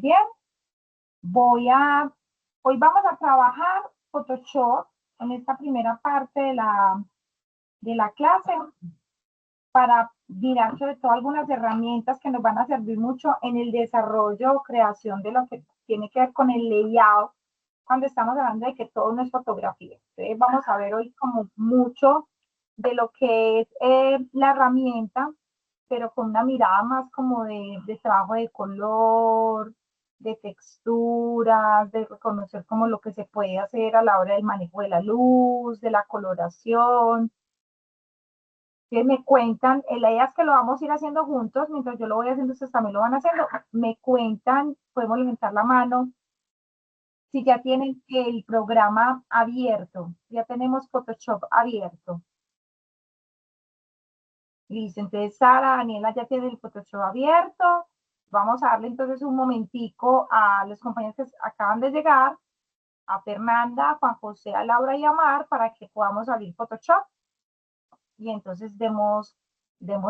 bien. Hoy vamos a trabajar Photoshop en esta primera parte de la clase para mirar sobre todo algunas herramientas que nos van a servir mucho en el desarrollo o creación de lo que tiene que ver con el layout cuando estamos hablando de que todo no es fotografía. Entonces vamos a ver hoy como mucho de lo que es la herramienta, pero con una mirada más como de trabajo de color, de texturas, de reconocer como lo que se puede hacer a la hora del manejo de la luz, de la coloración. Que me cuentan, la idea es que lo vamos a ir haciendo juntos, mientras yo lo voy haciendo, ustedes también lo van haciendo. Me cuentan, podemos levantar la mano, si ya tienen el programa abierto, ya tenemos Photoshop abierto. Listo, entonces Sara, Daniela ya tiene el Photoshop abierto. Vamos a darle entonces un momentico a los compañeros que acaban de llegar, a Fernanda, a Juan José, a Laura y a Mar, para que podamos abrir Photoshop. Y entonces demos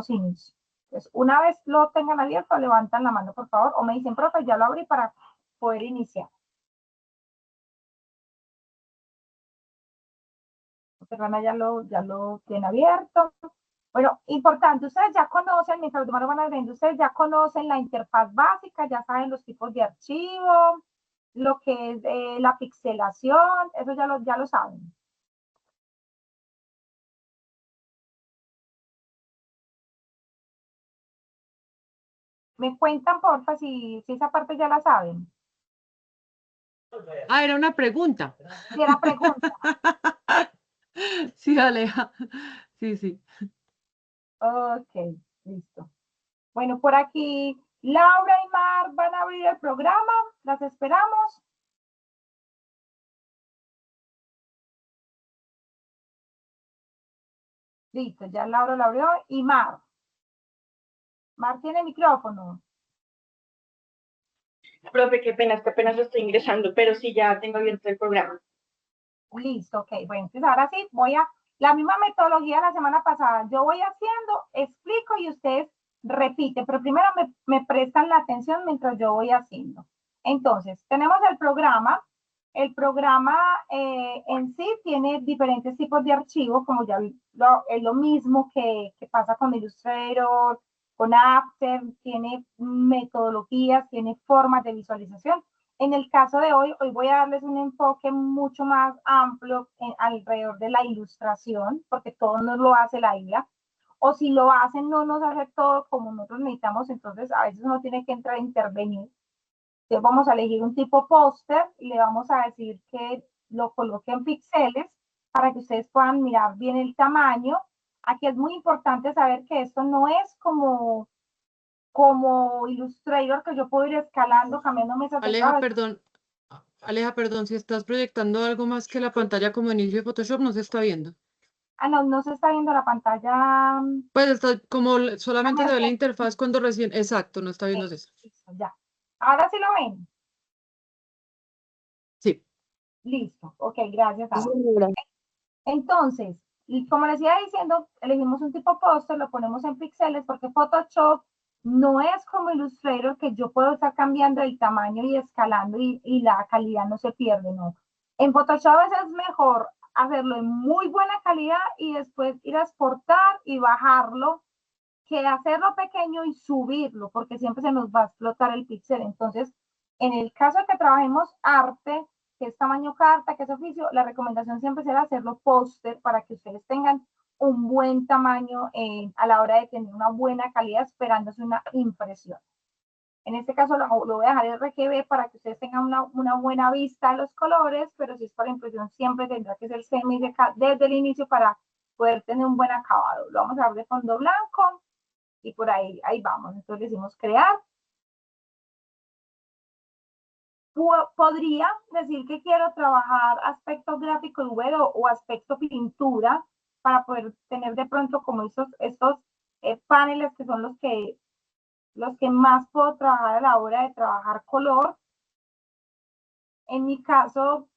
inicio. Entonces, una vez lo tengan abierto, levantan la mano, por favor, o me dicen, profe, ya lo abrí para poder iniciar. Fernanda ya lo tiene abierto. Bueno, importante, ustedes ya conocen, mientras los demás van abriendo, ustedes ya conocen la interfaz básica, ya saben los tipos de archivo, lo que es la pixelación, eso ya lo saben. Me cuentan, porfa, si esa parte ya la saben. Ah, era una pregunta. Si era pregunta. Sí, Aleja. Sí, sí. Ok, listo. Bueno, por aquí Laura y Mar van a abrir el programa. Las esperamos. Listo, ya Laura lo abrió. Y Mar. Mar tiene micrófono. Profe, qué pena, es que apenas estoy ingresando, pero sí ya tengo abierto el programa. Listo, ok. Bueno, entonces ahora sí voy a la misma metodología de la semana pasada. Yo voy haciendo, explico y ustedes repiten, pero primero me prestan la atención mientras yo voy haciendo. Entonces, tenemos el programa. El programa en sí tiene diferentes tipos de archivos, como ya es lo mismo que pasa con Illustrator, con After, tiene metodologías, tiene formas de visualización. En el caso de hoy voy a darles un enfoque mucho más amplio alrededor de la ilustración, porque todo no lo hace la IA, o si lo hacen no nos hace todo como nosotros necesitamos, entonces a veces uno tiene que entrar a intervenir. Entonces vamos a elegir un tipo póster y le vamos a decir que lo coloque en píxeles para que ustedes puedan mirar bien el tamaño. Aquí es muy importante saber que esto no es como Illustrator, que yo puedo ir escalando, cambiando mesas de trabajo. Aleja, perdón, si estás proyectando algo más que la pantalla como inicio de Photoshop, no se está viendo. Ah, no, no se está viendo la pantalla. Pues está como solamente se ve la interfaz cuando recién, exacto, no está viendo eso. Listo, ya. Ahora sí lo ven. Sí. Listo, ok, gracias, Ana. Entonces, y como les iba diciendo, elegimos un tipo póster, lo ponemos en píxeles porque Photoshop no es como Illustrator que yo puedo estar cambiando el tamaño y escalando y la calidad no se pierde, ¿no? En Photoshop a veces es mejor hacerlo en muy buena calidad y después ir a exportar y bajarlo que hacerlo pequeño y subirlo, porque siempre se nos va a explotar el píxel. Entonces, en el caso de que trabajemos arte, que es tamaño carta, que es oficio, la recomendación siempre será hacerlo póster para que ustedes tengan un buen tamaño a la hora de tener una buena calidad esperándose una impresión. En este caso lo voy a dejar RGB para que ustedes tengan una buena vista de los colores, pero si es para impresión siempre tendrá que ser semi desde el inicio para poder tener un buen acabado. Lo vamos a dar de fondo blanco y por ahí vamos. Entonces decimos crear. Podría decir que quiero trabajar aspecto gráfico y web o aspecto pintura para poder tener de pronto como estos paneles que son los que más puedo trabajar a la hora de trabajar color. En mi caso,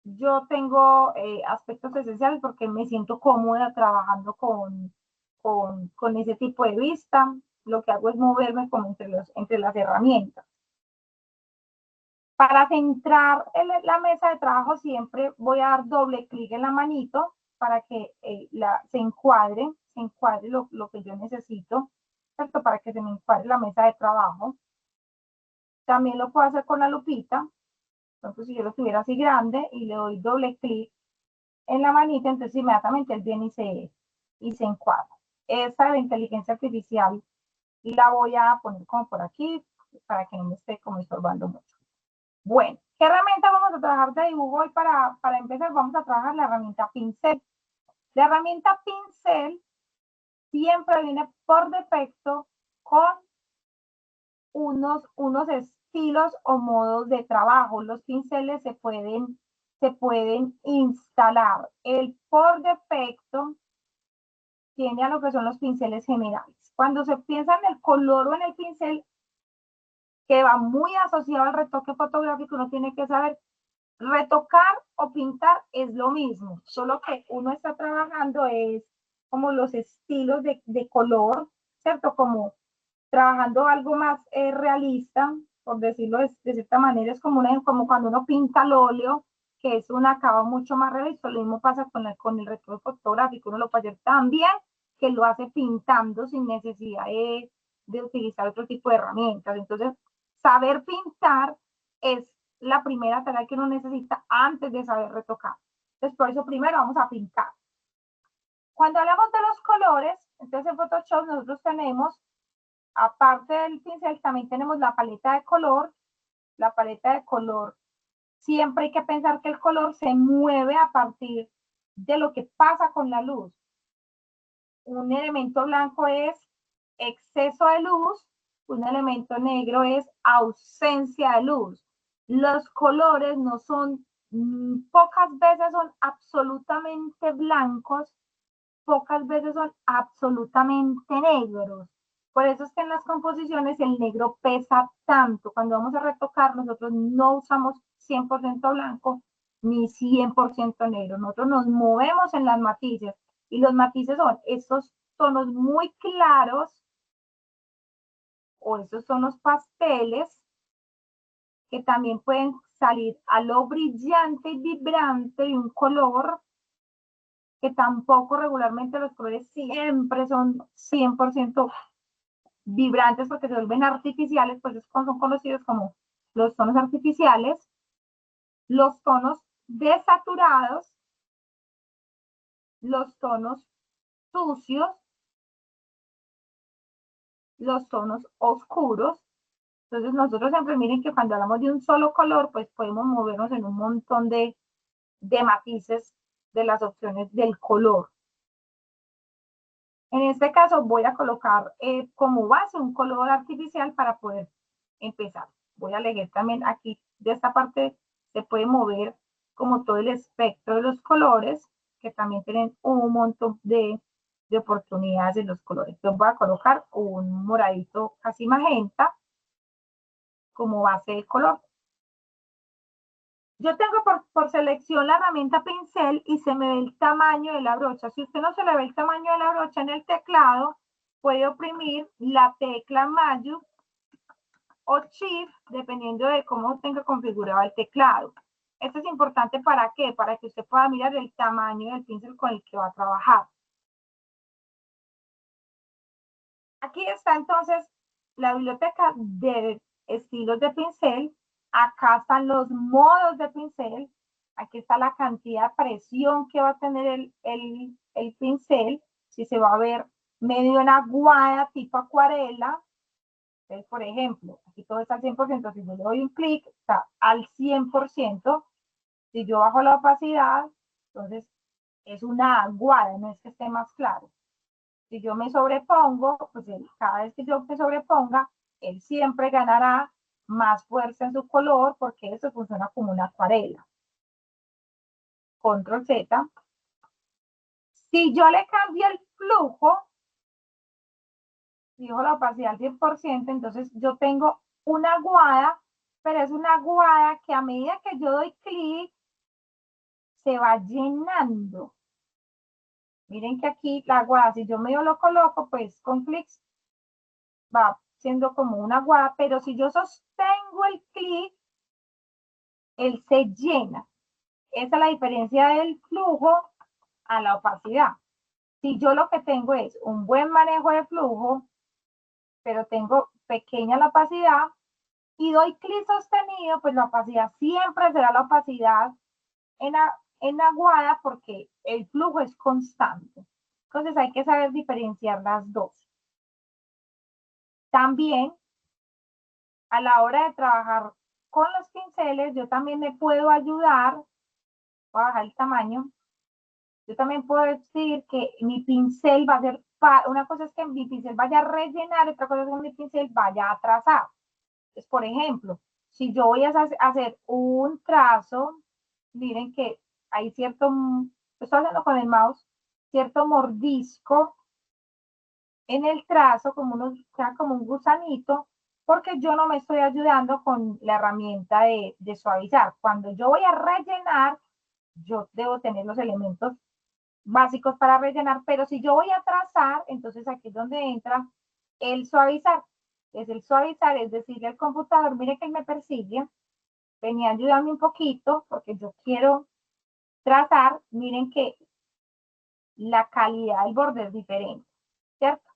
yo tengo aspectos esenciales porque me siento cómoda trabajando con ese tipo de vista. Lo que hago es moverme como entre las herramientas. Para centrar la mesa de trabajo siempre voy a dar doble clic en la manito para que se encuadre lo que yo necesito, ¿cierto? Para que se me encuadre la mesa de trabajo. También lo puedo hacer con la lupita. Entonces, si yo lo tuviera así grande y le doy doble clic en la manita, entonces inmediatamente él viene y se encuadra. Esta de la inteligencia artificial la voy a poner como por aquí para que no me esté como estorbando mucho. Bueno, ¿qué herramienta vamos a trabajar de dibujo hoy para empezar? Vamos a trabajar la herramienta pincel. La herramienta pincel siempre viene por defecto con unos estilos o modos de trabajo. Los pinceles se pueden instalar. El por defecto tiene a lo que son los pinceles generales. Cuando se piensa en el color o en el pincel, que va muy asociado al retoque fotográfico, uno tiene que saber retocar o pintar es lo mismo, solo que uno está trabajando es como los estilos de color, ¿cierto? Como trabajando algo más realista, por decirlo de cierta manera, es como cuando uno pinta al óleo, que es un acabado mucho más realista. Lo mismo pasa con el retoque fotográfico, uno lo puede hacer tan bien que lo hace pintando sin necesidad de utilizar otro tipo de herramientas. Entonces, saber pintar es la primera tarea que uno necesita antes de saber retocar. Entonces, por eso primero vamos a pintar. Cuando hablamos de los colores, entonces en Photoshop nosotros tenemos, aparte del pincel, también tenemos la paleta de color. La paleta de color, siempre hay que pensar que el color se mueve a partir de lo que pasa con la luz. Un elemento blanco es exceso de luz, un elemento negro es ausencia de luz. Los colores no son, pocas veces son absolutamente blancos, pocas veces son absolutamente negros. Por eso es que en las composiciones el negro pesa tanto. Cuando vamos a retocar, nosotros no usamos 100% blanco ni 100% negro. Nosotros nos movemos en las matices. Y los matices son esos tonos muy claros o esos tonos pasteles que también pueden salir a lo brillante y vibrante de un color, que tampoco regularmente los colores siempre son 100% vibrantes porque se vuelven artificiales, pues son conocidos como los tonos artificiales, los tonos desaturados, los tonos sucios, los tonos oscuros. Entonces nosotros siempre miren que cuando hablamos de un solo color, pues podemos movernos en un montón de matices de las opciones del color. En este caso voy a colocar como base un color artificial para poder empezar. Voy a elegir también aquí, de esta parte se puede mover como todo el espectro de los colores, que también tienen un montón de oportunidades en los colores. Yo voy a colocar un moradito casi magenta como base de color. Yo tengo por selección la herramienta pincel y se me ve el tamaño de la brocha. Si usted no se le ve el tamaño de la brocha en el teclado, puede oprimir la tecla Mayúscula o Shift, dependiendo de cómo tenga configurado el teclado. Esto es importante ¿para qué? Para que usted pueda mirar el tamaño del pincel con el que va a trabajar. Aquí está entonces la biblioteca de estilos de pincel. Acá están los modos de pincel. Aquí está la cantidad de presión que va a tener el pincel. Si se va a ver medio en aguada, tipo acuarela. Entonces, por ejemplo, aquí todo está al 100%. Si yo le doy un clic, está al 100%. Si yo bajo la opacidad, entonces es una aguada, no es que esté más claro. Si yo me sobrepongo, pues cada vez que yo me sobreponga, él siempre ganará más fuerza en su color porque eso funciona como una acuarela. Control Z. Si yo le cambio el flujo, digo la opacidad al 10%, entonces yo tengo una aguada, pero es una aguada que a medida que yo doy clic, se va llenando. Miren que aquí la aguada, si yo medio lo coloco, pues con clics va siendo como una aguada, pero si yo sostengo el clic, él se llena. Esa es la diferencia del flujo a la opacidad. Si yo lo que tengo es un buen manejo de flujo, pero tengo pequeña la opacidad y doy clic sostenido, pues la opacidad siempre será la opacidad en aguada porque el flujo es constante. Entonces hay que saber diferenciar las dos. También, a la hora de trabajar con los pinceles, yo también me puedo ayudar, voy a bajar el tamaño, yo también puedo decir que mi pincel va a ser, una cosa es que mi pincel vaya a rellenar, otra cosa es que mi pincel vaya a trazar. Entonces, por ejemplo, si yo voy a hacer un trazo, miren que hay cierto, lo estoy haciendo con el mouse, cierto mordisco en el trazo, como un gusanito, porque yo no me estoy ayudando con la herramienta de suavizar. Cuando yo voy a rellenar, yo debo tener los elementos básicos para rellenar, pero si yo voy a trazar, entonces aquí es donde entra el suavizar. Es el suavizar, es decirle al computador, mire que él me persigue, venía a ayudarme un poquito, porque yo quiero trazar, miren que la calidad del borde es diferente, ¿cierto?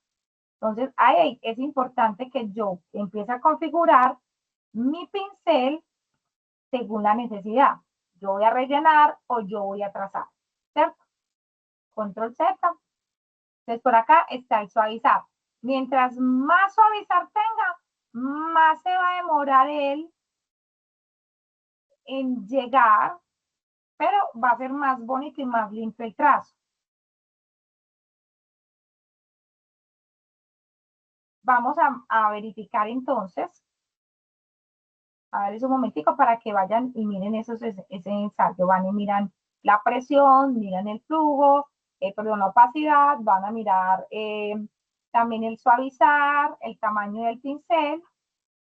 Entonces, ahí es importante que yo empiece a configurar mi pincel según la necesidad. Yo voy a rellenar o yo voy a trazar, ¿cierto? Control Z. Entonces, por acá está el suavizar. Mientras más suavizar tenga, más se va a demorar él en llegar, pero va a ser más bonito y más limpio el trazo. Vamos a verificar entonces. A ver, es un momentico para que vayan y miren ese ensayo. Van y miran la presión, miran el flujo, perdón, la opacidad, van a mirar también el suavizar, el tamaño del pincel,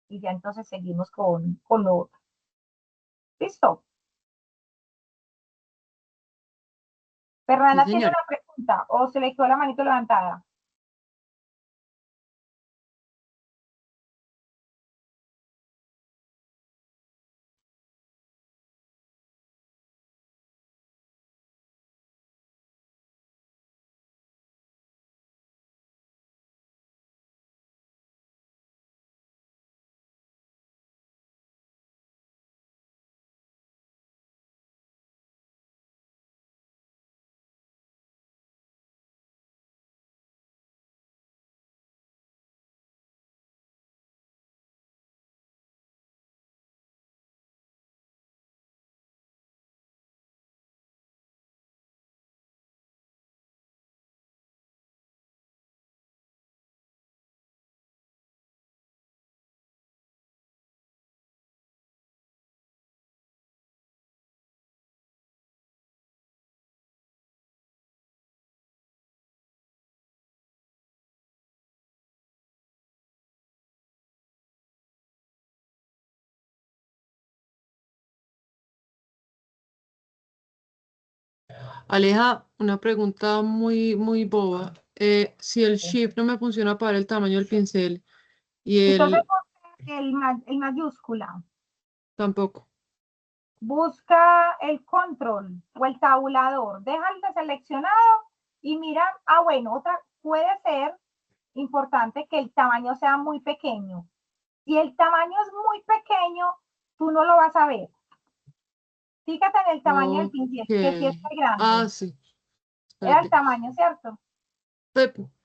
y ya entonces seguimos con lo otro. ¿Listo? Fernanda Sí, tiene señora. una pregunta, o se le quedó la manito levantada. Aleja, una pregunta muy boba. Si el shift no me funciona para el tamaño del pincel y Entonces, el el mayúscula. tampoco. Busca el control o el tabulador, deja el deseleccionado y mira, bueno, otra puede ser importante que el tamaño sea muy pequeño. Si el tamaño es muy pequeño, tú no lo vas a ver. Fíjate en el tamaño del pincel, que si es Ok. muy grande. Ah, sí. Era el Espérate. tamaño, ¿cierto?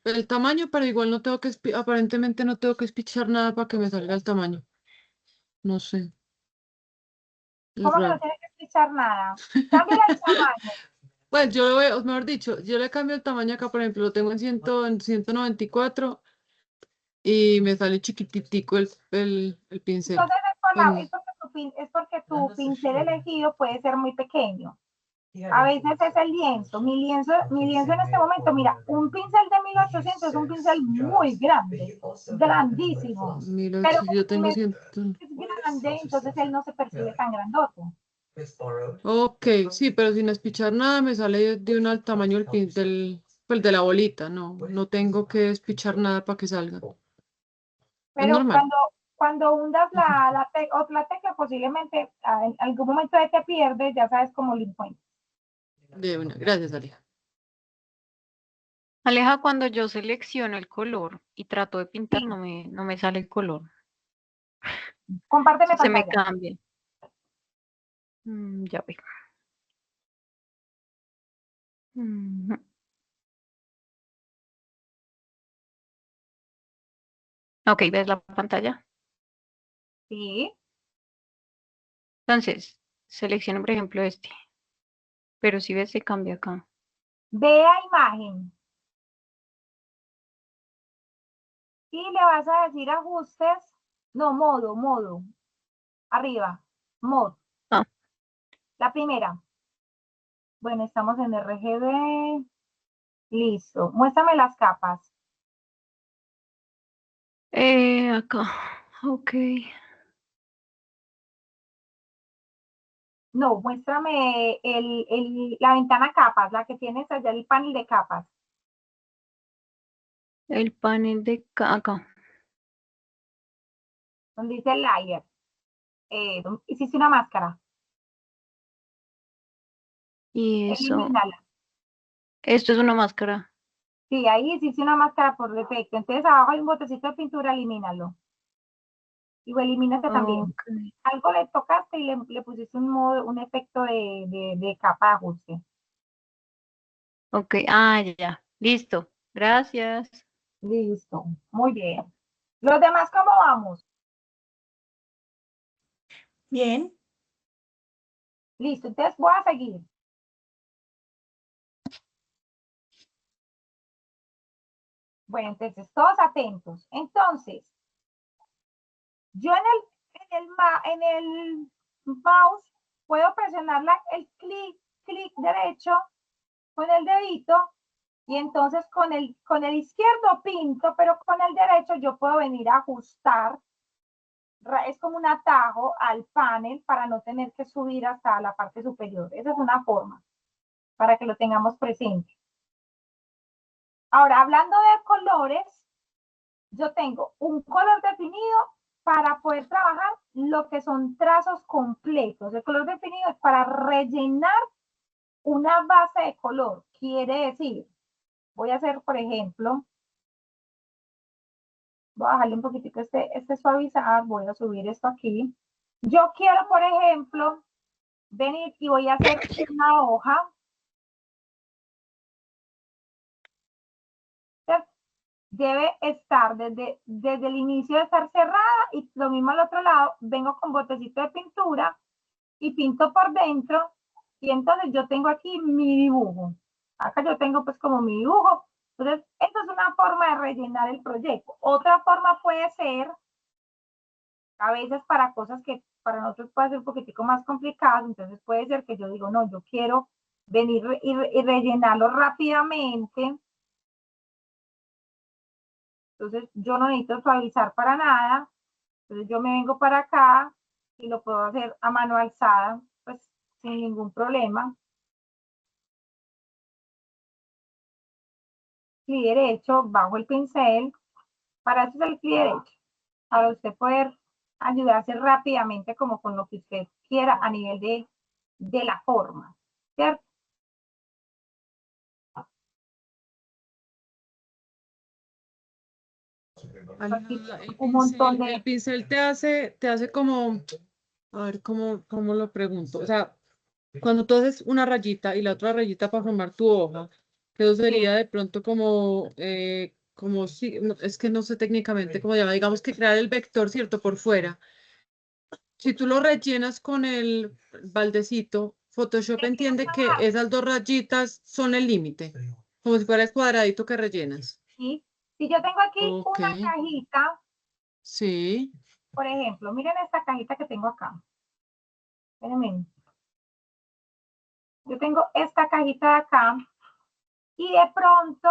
El tamaño, pero igual no tengo que, aparentemente no tengo que espichar nada para que me salga el tamaño. No sé. Es ¿Cómo que no raro. tienes que explicar nada? Cámbiale el tamaño. Pues yo lo veo, mejor dicho, yo le cambio el tamaño acá, por ejemplo, lo tengo en 194 y me sale chiquititico el pincel. Entonces Pues, es porque tu pincel elegido puede ser muy pequeño. A veces es el lienzo. Mi lienzo en este momento, mira, un pincel de 1800 es un pincel muy grande, grandísimo. Pero yo como tengo es 100. grande, entonces él no se percibe tan grandote. Ok, sí, pero sin espichar nada me sale de un al tamaño pues de la bolita, no tengo que espichar nada para que salga. Es Pero normal. cuando hundas la tecla, posiblemente en algún momento te pierdes, ya sabes cómo lo encuentras. De una. Gracias, Aleja. Aleja, cuando yo selecciono el color y trato de pintar, Sí. no me sale el color. Compárteme Se me pantalla. cambia. Ya ve. Ujú. Ok, ¿ves la pantalla? Sí. Entonces, selecciono, por ejemplo, este. Pero si ves, se cambia acá. Vea imagen. Y le vas a decir ajustes. No, modo. Arriba. Mod. Ah. La primera. Bueno, estamos en RGB. Listo. Muéstrame las capas. Acá. Ok. No, muéstrame la ventana capas, la que tienes allá, el panel de capas. El panel de acá. Donde dice layer. Hiciste una máscara. Y eso. Elimínala. Esto es una máscara. Sí, ahí hiciste una máscara por defecto. Entonces abajo hay un botecito de pintura, elimínalo. Y elimínate también. Ok. Algo le tocaste y le pusiste un efecto de capa de ajuste. Ok. Ya. Listo. Gracias. Listo. Muy bien. Los demás, ¿cómo vamos? Bien. Listo. Entonces voy a seguir. Bueno, entonces todos atentos. Entonces, yo en el mouse puedo presionar el clic derecho con el dedito y entonces con el izquierdo pinto, pero con el derecho yo puedo venir a ajustar. Es como un atajo al panel para no tener que subir hasta la parte superior. Esa es una forma para que lo tengamos presente. Ahora, hablando de colores, yo tengo un color definido para poder trabajar lo que son trazos completos. El color definido es para rellenar una base de color. Quiere decir, voy a hacer, por ejemplo, voy a bajarle un poquitico este suavizar, voy a subir esto aquí. Yo quiero, por ejemplo, venir y voy a hacer una hoja. Debe estar desde el inicio de estar cerrada y lo mismo al otro lado, vengo con botecito de pintura y pinto por dentro y entonces yo tengo aquí mi dibujo. Acá yo tengo pues como mi dibujo. Entonces, esta es una forma de rellenar el proyecto. Otra forma puede ser, a veces para cosas que para nosotros puede ser un poquitico más complicadas, entonces puede ser que yo digo, no, yo quiero venir y rellenarlo rápidamente. Entonces, yo no necesito suavizar para nada. Entonces, yo me vengo para acá y lo puedo hacer a mano alzada, pues sin ningún problema. Clic derecho, bajo el pincel. Para eso es el clic derecho. Para usted poder ayudarse rápidamente como con lo que usted quiera a nivel de la forma. ¿Cierto? Aleja, Un montón el de... pincel te hace como, a ver, ¿cómo lo pregunto? O sea, cuando tú haces una rayita y la otra rayita para formar tu hoja, que eso sería de pronto como si, es que no sé técnicamente cómo llama, digamos que crear el vector, ¿cierto? Por fuera. Si tú lo rellenas con el baldecito, Photoshop entiende que esas dos rayitas son el límite, como si fuera el cuadradito que rellenas. ¿Sí? Si yo tengo aquí Ok, una cajita, sí, por ejemplo, miren esta cajita que tengo acá. Miren, yo tengo esta cajita de acá y de pronto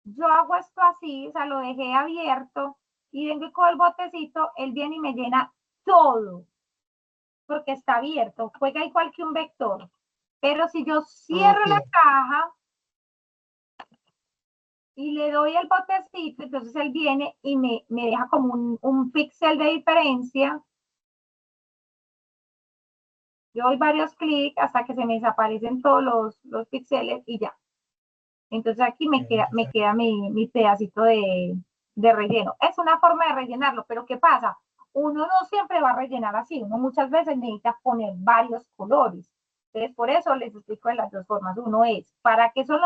yo hago esto así, o sea, lo dejé abierto y vengo y con el botecito, él viene y me llena todo porque está abierto, juega igual que un vector. Pero si yo cierro la ok. caja, y le doy el botecito, entonces él viene y me deja como un píxel de diferencia. Yo doy varios clics hasta que se me desaparecen todos los píxeles y ya. Entonces aquí me queda mi pedacito de relleno. Es una forma de rellenarlo, pero ¿qué pasa? Uno no siempre va a rellenar así, uno muchas veces necesita poner varios colores. Entonces, por eso les explico de las dos formas. Uno es, ¿para qué son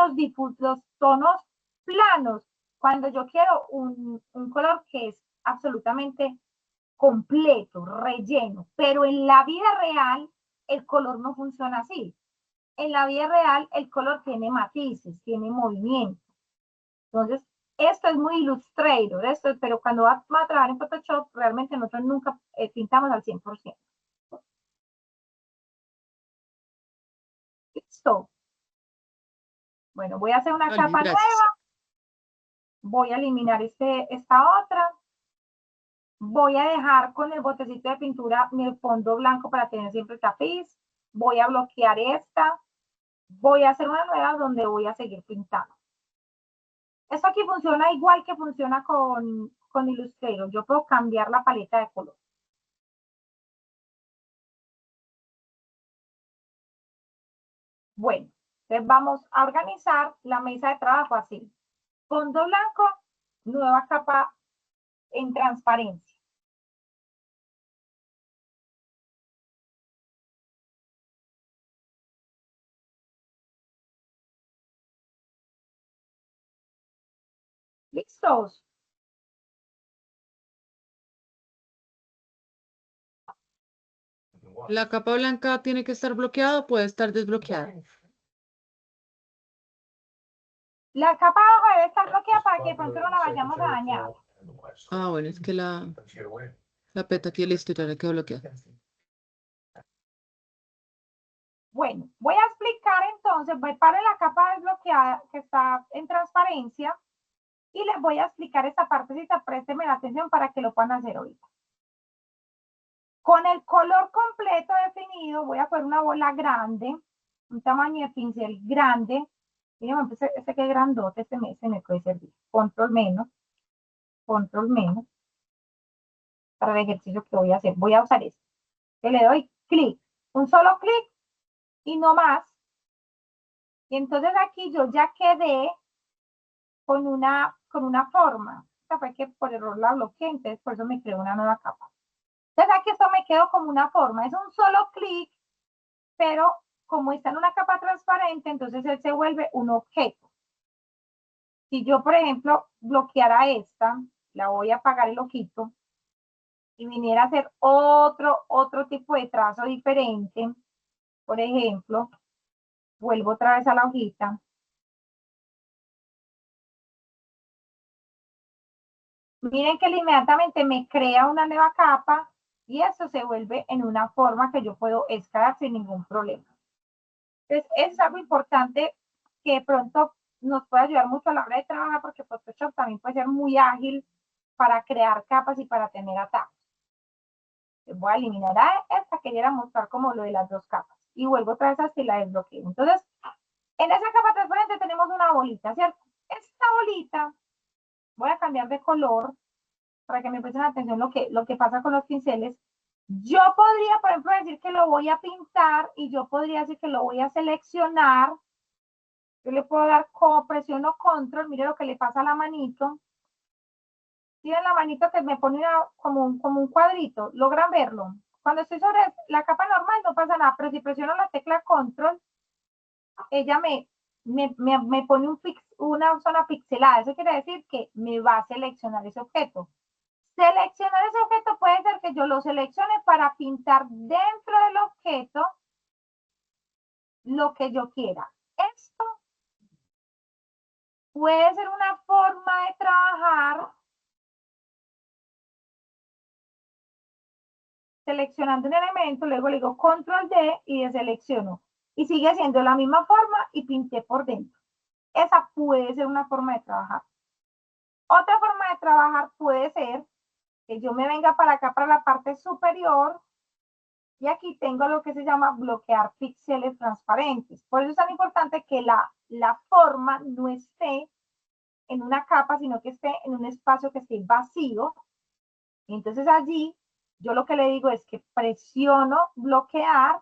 los tonos planos? Cuando yo quiero un color que es absolutamente completo, relleno, pero en la vida real el color no funciona así. En la vida real el color tiene matices, tiene movimiento. Entonces, esto es muy Illustrator, pero cuando va a trabajar en Photoshop, realmente nosotros nunca pintamos al 100%. Listo. Bueno, voy a hacer una capa gracias. nueva. Voy a eliminar esta otra. Voy a dejar con el botecito de pintura mi fondo blanco para tener siempre el tapiz. Voy a bloquear esta. Voy a hacer una nueva donde voy a seguir pintando. Esto aquí funciona igual que funciona con Illustrator. Yo puedo cambiar la paleta de color. Bueno, entonces vamos a organizar la mesa de trabajo así. Fondo blanco, nueva capa en transparencia. ¿Listos? ¿La capa blanca tiene que estar bloqueada o puede estar desbloqueada? La capa abajo debe estar bloqueada para que de pronto no la vayamos a dañar. Ah, bueno, es que la peta aquí el historial quedó bloqueada. Bueno, voy a explicar entonces, voy para la capa desbloqueada que está en transparencia y les voy a explicar esta partecita, présteme la atención para que lo puedan hacer ahorita. Con el color completo definido, voy a poner una bola grande, un tamaño de pincel grande. Miren, este que es grandote, este me puede servir. Control menos, para el ejercicio que voy a hacer. Voy a usar este. Que le doy clic, un solo clic y no más. Y entonces aquí yo ya quedé con una forma. Esta fue que por error la bloqueé, entonces por eso me creo una nueva capa. Entonces aquí esto me quedó como una forma. Es un solo clic, pero como está en una capa transparente, entonces él se vuelve un objeto. Si yo, por ejemplo, bloqueara esta, la voy a apagar el ojito, y viniera a hacer otro tipo de trazo diferente, por ejemplo, vuelvo otra vez a la hojita. Miren que inmediatamente me crea una nueva capa y eso se vuelve en una forma que yo puedo escalar sin ningún problema. Entonces, es algo importante que de pronto nos puede ayudar mucho a la hora de trabajar porque Photoshop también puede ser muy ágil para crear capas y para tener atajos. Voy a eliminar a esta, quería mostrar como lo de las dos capas. Y vuelvo otra vez hasta y la desbloqueo. Entonces, en esa capa transparente tenemos una bolita, ¿cierto? Esta bolita, voy a cambiar de color para que me presten atención lo que pasa con los pinceles. Yo podría, por ejemplo, decir que lo voy a pintar y yo podría decir que lo voy a seleccionar. Yo le puedo dar como presiono control, mire lo que le pasa a la manito. ¿Tienen la manito que me pone como un cuadrito? ¿Logran verlo? Cuando estoy sobre la capa normal no pasa nada, pero si presiono la tecla control, ella me pone una zona pixelada. Eso quiere decir que me va a seleccionar ese objeto. Seleccionar ese objeto puede ser que yo lo seleccione para pintar dentro del objeto lo que yo quiera. Esto puede ser una forma de trabajar seleccionando un elemento, luego le digo control D y deselecciono. Y sigue siendo la misma forma y pinté por dentro. Esa puede ser una forma de trabajar. Otra forma de trabajar puede ser que yo me venga para acá, para la parte superior, y aquí tengo lo que se llama bloquear píxeles transparentes. Por eso es tan importante que la forma no esté en una capa, sino que esté en un espacio que esté vacío. Entonces allí yo lo que le digo es que presiono bloquear,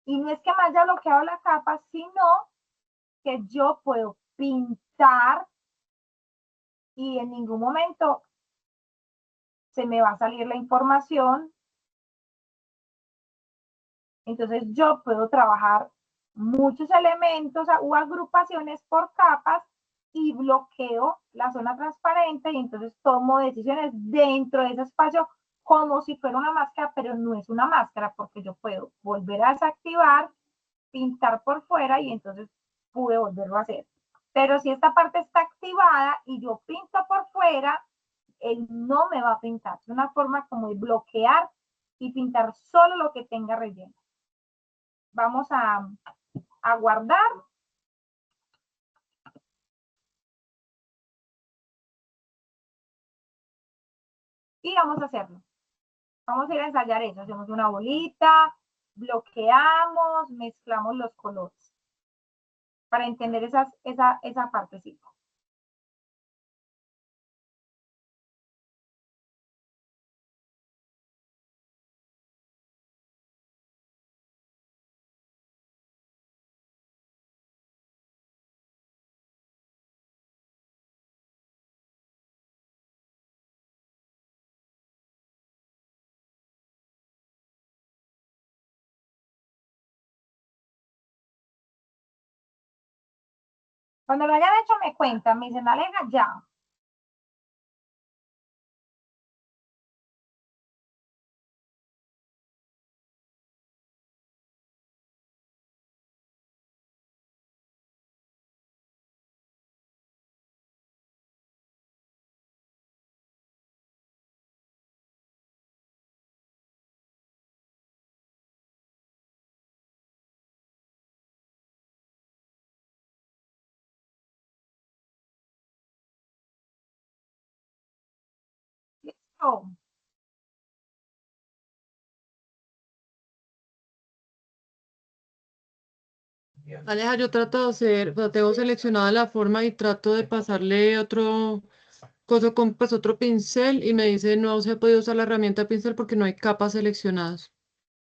y no es que me haya bloqueado la capa, sino que yo puedo pintar y en ningún momento se me va a salir la información. Entonces yo puedo trabajar muchos elementos o agrupaciones por capas y bloqueo la zona transparente, y entonces tomo decisiones dentro de ese espacio como si fuera una máscara, pero no es una máscara porque yo puedo volver a desactivar, pintar por fuera y entonces pude volverlo a hacer. Pero si esta parte está activada y yo pinto por fuera, él no me va a pintar. Es una forma como de bloquear y pintar solo lo que tenga relleno. Vamos a guardar. Y vamos a hacerlo. Vamos a ir a ensayar eso. Hacemos una bolita, bloqueamos, mezclamos los colores. Para entender esa partecita. Cuando lo hayan hecho me cuentan, me dicen, Aleja, ya. Listo. Aleja, yo trato de hacer, o sea, tengo seleccionada la forma y trato de pasarle otro coso con pues, otro pincel y me dice no se ha podido usar la herramienta pincel porque no hay capas seleccionadas,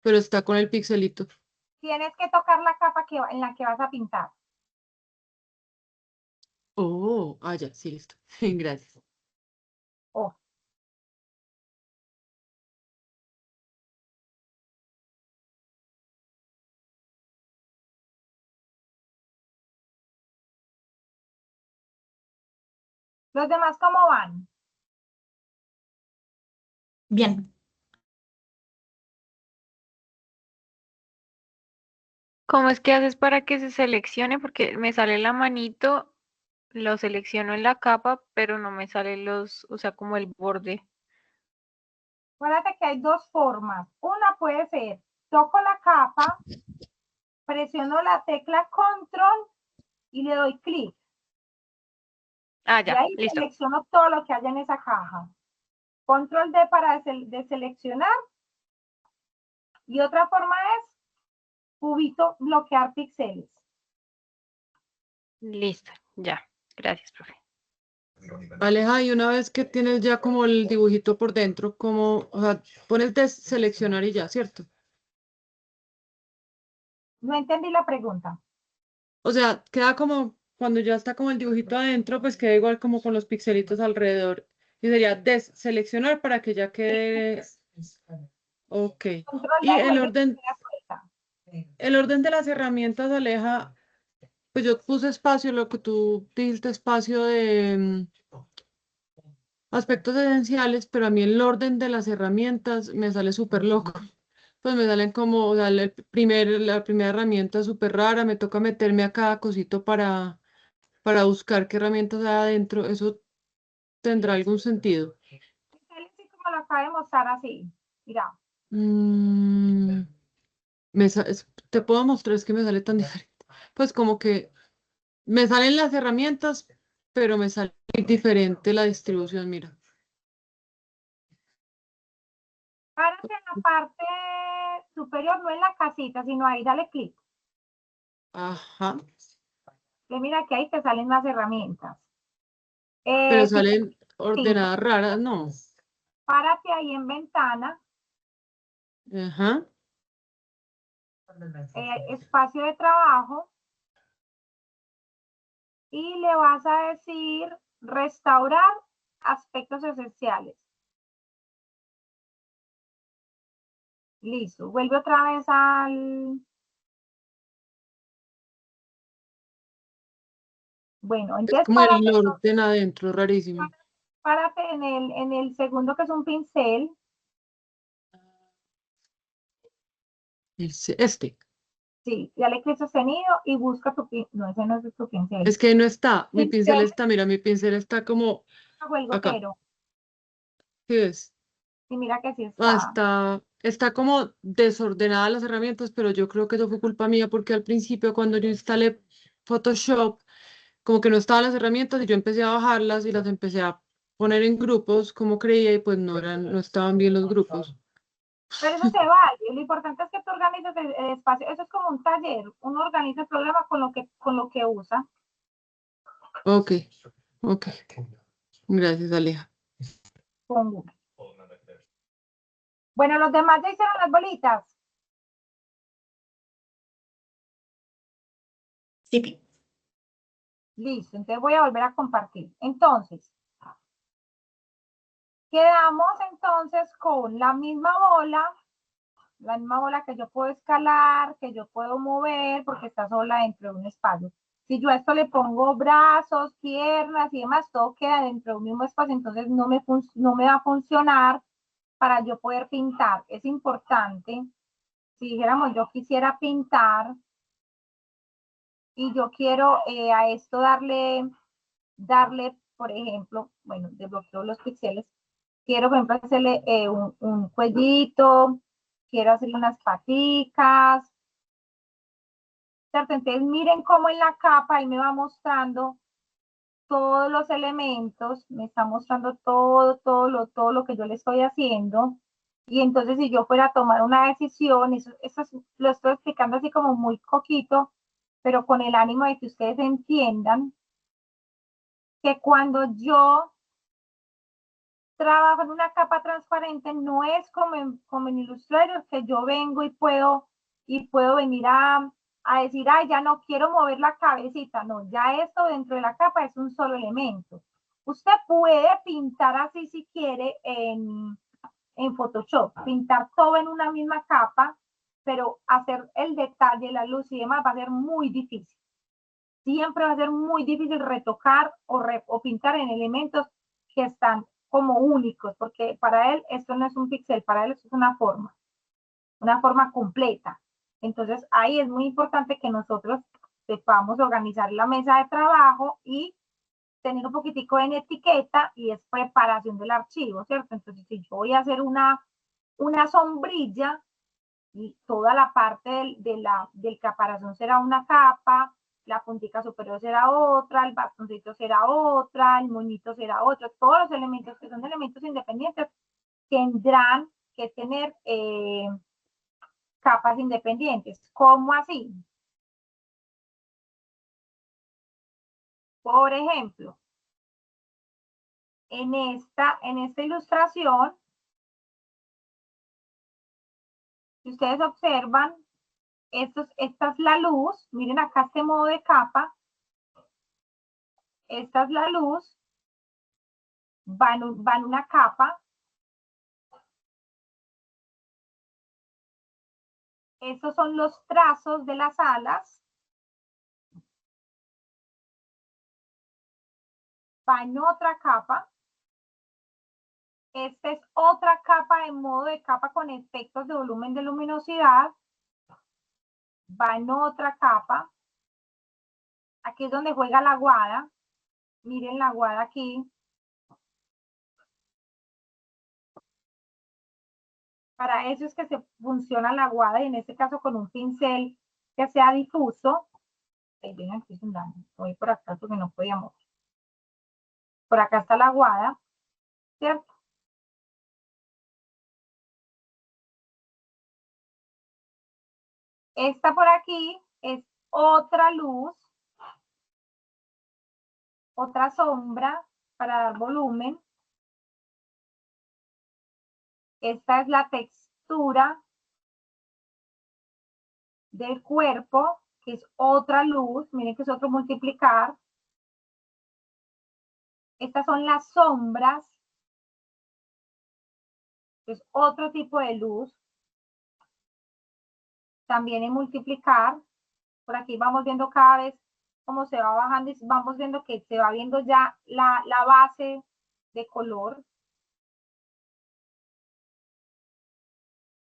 pero está con el pixelito. Tienes que tocar la capa en la que vas a pintar. Oh, ah, ya, sí, listo. Gracias. Oh. ¿Los demás cómo van? Bien. ¿Cómo es que haces para que se seleccione? Porque me sale la manito, lo selecciono en la capa, pero no me sale o sea, como el borde. Acuérdate que hay dos formas. Una puede ser, toco la capa, presiono la tecla control y le doy clic. Ah, Y ya, ahí listo. selecciono todo lo que haya en esa caja. Control D para deseleccionar. Y otra forma es cubito bloquear píxeles. Listo, ya. Gracias, profe. Aleja, y una vez que tienes ya como el dibujito por dentro, como, o sea, pones de seleccionar y ya, ¿cierto? No entendí la pregunta. O sea, queda como, cuando ya está como el dibujito adentro, pues queda igual como con los pixelitos alrededor. Y sería deseleccionar para que ya quede. Ok. Control Y D vuelve a suelta. el orden de las herramientas, Aleja, pues yo puse espacio, lo que tú dijiste, espacio de aspectos esenciales, pero a mí el orden de las herramientas me sale súper loco. Pues me salen como, o sea, la primera herramienta es súper rara, me toca meterme a cada cosito para buscar qué herramientas hay adentro. ¿Eso tendrá algún sentido? Así como lo acaba de mostrar así. Mira. Mm, te puedo mostrar, es que me sale tan diferente. Pues como que me salen las herramientas, pero me sale diferente la distribución, mira. Párate en la parte superior, no en la casita, sino ahí, dale clic. Ajá. Y mira que ahí te salen las herramientas. Pero Sí, salen sí, ordenadas raras, no. párate ahí en ventana, Ajá. espacio de trabajo, y le vas a decir restaurar aspectos esenciales. Listo, vuelve otra vez al... Bueno, Es entonces como el orden adentro, rarísimo. párate en el segundo, que es un pincel. Este. Sí, dale clic sostenido y busca tu pincel. No, ese no es tu pincel. Es que no está. Mi pincel Pincel está, mira, mi pincel está como bajo el acá. gotero. ¿Sí ves? Y mira que sí Ah, está. está como desordenada las herramientas, pero yo creo que eso fue culpa mía porque al principio cuando yo instalé Photoshop, como que no estaban las herramientas y yo empecé a bajarlas y las empecé a poner en grupos como creía y pues no estaban bien los grupos. Pero eso se vale. Lo importante es que tú organices el espacio. Eso es como un taller. Uno organiza el programa con lo que usa. Ok, ok. Gracias, Aleja. Con Google. Bueno, los demás ya hicieron las bolitas. Sí. Listo, entonces voy a volver a compartir. Entonces, quedamos entonces con la misma bola que yo puedo escalar, que yo puedo mover, porque está sola dentro de un espacio. Si yo a esto le pongo brazos, piernas y demás, todo queda dentro de un mismo espacio, entonces no me va a funcionar para yo poder pintar. Es importante, si dijéramos yo quisiera pintar y yo quiero a esto darle, por ejemplo, bueno, desbloqueo los píxeles, quiero, por ejemplo, hacerle un cuellito, quiero hacerle unas paticas, ¿cierto? Entonces miren cómo en la capa él me va mostrando todos los elementos, me está mostrando todo lo que yo le estoy haciendo. Y entonces si yo fuera a tomar una decisión, lo estoy explicando así como muy coquito, pero con el ánimo de que ustedes entiendan que cuando yo trabajo en una capa transparente, no es como en Illustrator, que yo vengo y puedo venir a decir, ay, ya no quiero mover la cabecita. No, ya esto dentro de la capa es un solo elemento. Usted puede pintar así si quiere en Photoshop, pintar todo en una misma capa, pero hacer el detalle, la luz y demás va a ser muy difícil. Siempre va a ser muy difícil retocar o pintar en elementos que están como únicos, porque para él esto no es un píxel, para él esto es una forma completa. Entonces ahí es muy importante que nosotros sepamos organizar la mesa de trabajo y tener un poquitico en etiqueta y es preparación del archivo, ¿cierto? Entonces si yo voy a hacer una sombrilla, y toda la parte del caparazón será una capa, la puntica superior será otra, el bastoncito será otra, el moñito será otro, todos los elementos que son elementos independientes tendrán que tener capas independientes. ¿Cómo así? Por ejemplo, en esta ilustración, si ustedes observan, esta es la luz, miren acá este modo de capa, esta es la luz, va en una capa. Estos son los trazos de las alas. Va en otra capa. Esta es otra capa en modo de capa con efectos de volumen de luminosidad. Va en otra capa. Aquí es donde juega la aguada. Miren la aguada aquí. Para eso es que se funciona la aguada y en este caso con un pincel que sea difuso. Voy por acá porque no podíamos. Por acá está la aguada, ¿cierto? Esta por aquí es otra luz, otra sombra, para dar volumen. Esta es la textura del cuerpo, que es otra luz. Miren que es otro multiplicar. Estas son las sombras, que es otro tipo de luz. También en multiplicar. Por aquí vamos viendo cada vez cómo se va bajando y vamos viendo que se va viendo ya la base de color.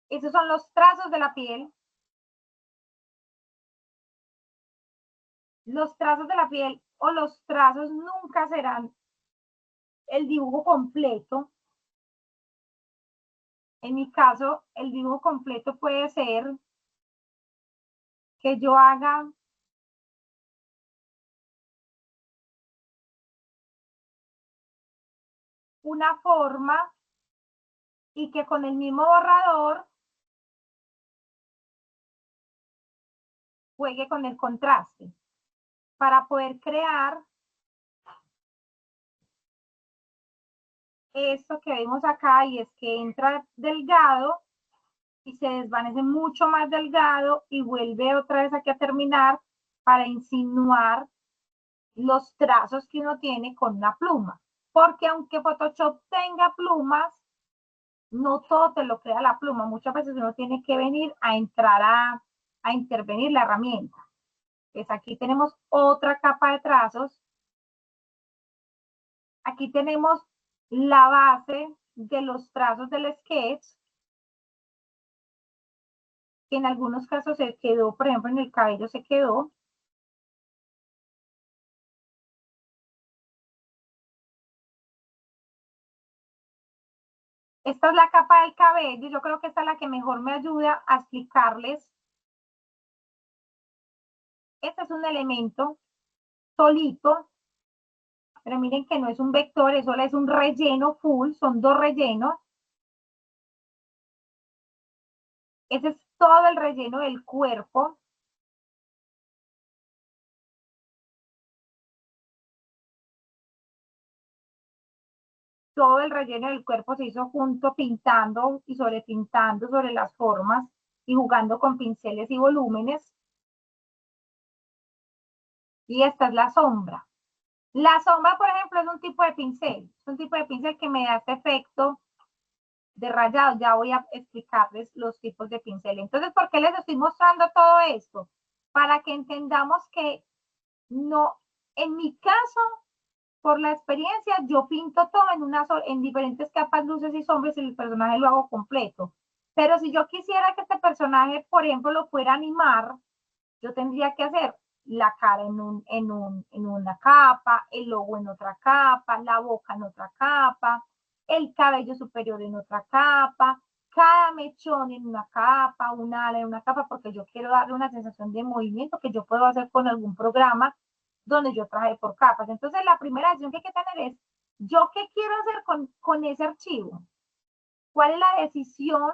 Esos son los trazos de la piel. Los trazos de la piel o los trazos nunca serán el dibujo completo. En mi caso, el dibujo completo puede ser que yo haga una forma y que con el mismo borrador juegue con el contraste para poder crear esto que vemos acá, y es que entra delgado y se desvanece mucho más delgado y vuelve otra vez aquí a terminar para insinuar los trazos que uno tiene con una pluma. Porque aunque Photoshop tenga plumas, no todo te lo crea la pluma. Muchas veces uno tiene que venir a entrar a intervenir la herramienta. Pues aquí tenemos otra capa de trazos. Aquí tenemos la base de los trazos del sketch, que en algunos casos se quedó, por ejemplo, en el cabello se quedó. Esta es la capa del cabello. Yo creo que esta es la que mejor me ayuda a explicarles. Este es un elemento solito, pero miren que no es un vector, eso es un relleno full, son dos rellenos. Ese es todo el relleno del cuerpo. Todo el relleno del cuerpo se hizo junto, pintando y sobrepintando sobre las formas y jugando con pinceles y volúmenes. Y esta es la sombra. La sombra, por ejemplo, es un tipo de pincel. Es un tipo de pincel que me da este efecto de rayado. Ya voy a explicarles los tipos de pincel. Entonces, ¿por qué les estoy mostrando todo esto? Para que entendamos que no, en mi caso, por la experiencia, yo pinto todo en diferentes capas, luces y sombras, y el personaje lo hago completo. Pero si yo quisiera que este personaje, por ejemplo, lo fuera a animar, yo tendría que hacer la cara en una capa, el ojo en otra capa, la boca en otra capa, el cabello superior en otra capa, cada mechón en una capa, un ala en una capa, porque yo quiero darle una sensación de movimiento que yo puedo hacer con algún programa donde yo traje por capas. Entonces, la primera decisión que hay que tener es, ¿yo qué quiero hacer con ese archivo? ¿Cuál es la decisión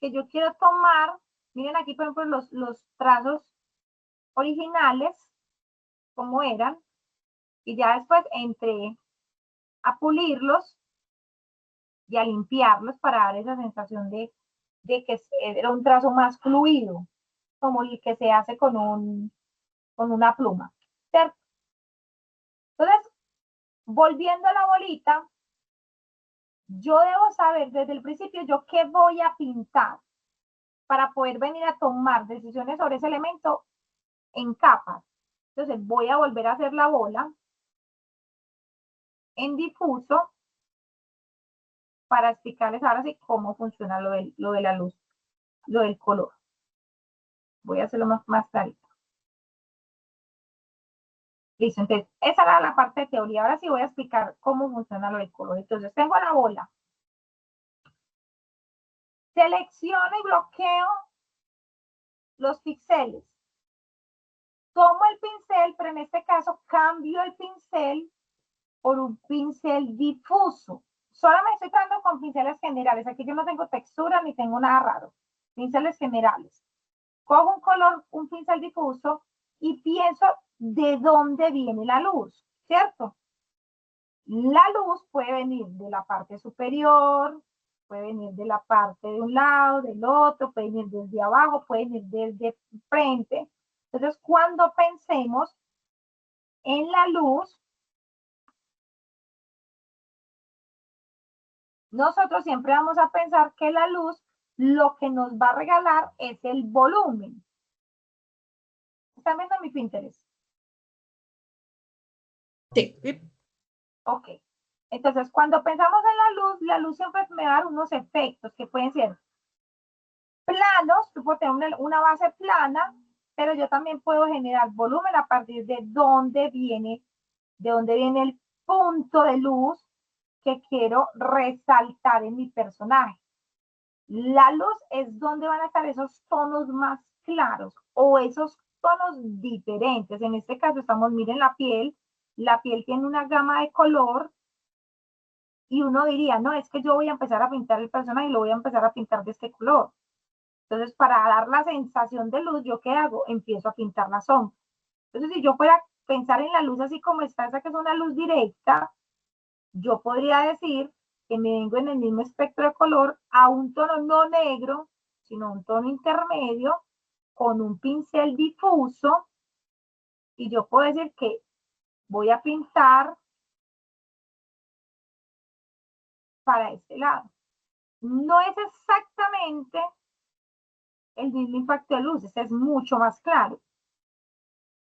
que yo quiero tomar? Miren aquí, por ejemplo, los trazos originales, como eran, y ya después entré a pulirlos y a limpiarlos para dar esa sensación de que era un trazo más fluido, como el que se hace con una pluma, ¿cierto? Entonces, volviendo a la bolita, yo debo saber desde el principio yo qué voy a pintar para poder venir a tomar decisiones sobre ese elemento en capas. Entonces, voy a volver a hacer la bola en difuso para explicarles ahora sí cómo funciona lo de la luz, lo del color. Voy a hacerlo más clarito. Listo, entonces, esa era la parte de teoría. Ahora sí voy a explicar cómo funciona lo del color. Entonces, tengo la bola. Selecciono y bloqueo los píxeles. Tomo el pincel, pero en este caso cambio el pincel por un pincel difuso. Solamente estoy trabajando con pinceles generales. Aquí yo no tengo textura ni tengo nada raro. Pinceles generales. Cojo un color, un pincel difuso y pienso de dónde viene la luz, ¿cierto? La luz puede venir de la parte superior, puede venir de la parte de un lado, del otro, puede venir desde abajo, puede venir desde frente. Entonces, cuando pensemos en la luz, nosotros siempre vamos a pensar que la luz lo que nos va a regalar es el volumen. ¿Están viendo mi Pinterest? Sí. Ok. Entonces, cuando pensamos en la luz siempre me va a dar unos efectos que pueden ser planos, tú puedes tener una base plana, pero yo también puedo generar volumen a partir de dónde viene el punto de luz que quiero resaltar en mi personaje. La luz es donde van a estar esos tonos más claros o esos tonos diferentes. En este caso estamos, miren la piel tiene una gama de color y uno diría, no, es que yo voy a empezar a pintar el personaje y lo voy a empezar a pintar de este color. Entonces, para dar la sensación de luz, ¿yo qué hago? Empiezo a pintar la sombra. Entonces, si yo fuera a pensar en la luz así como está, esa que es una luz directa, yo podría decir que me vengo en el mismo espectro de color a un tono no negro, sino un tono intermedio, con un pincel difuso, y yo puedo decir que voy a pintar para este lado. No es exactamente el mismo impacto de luz, este es mucho más claro.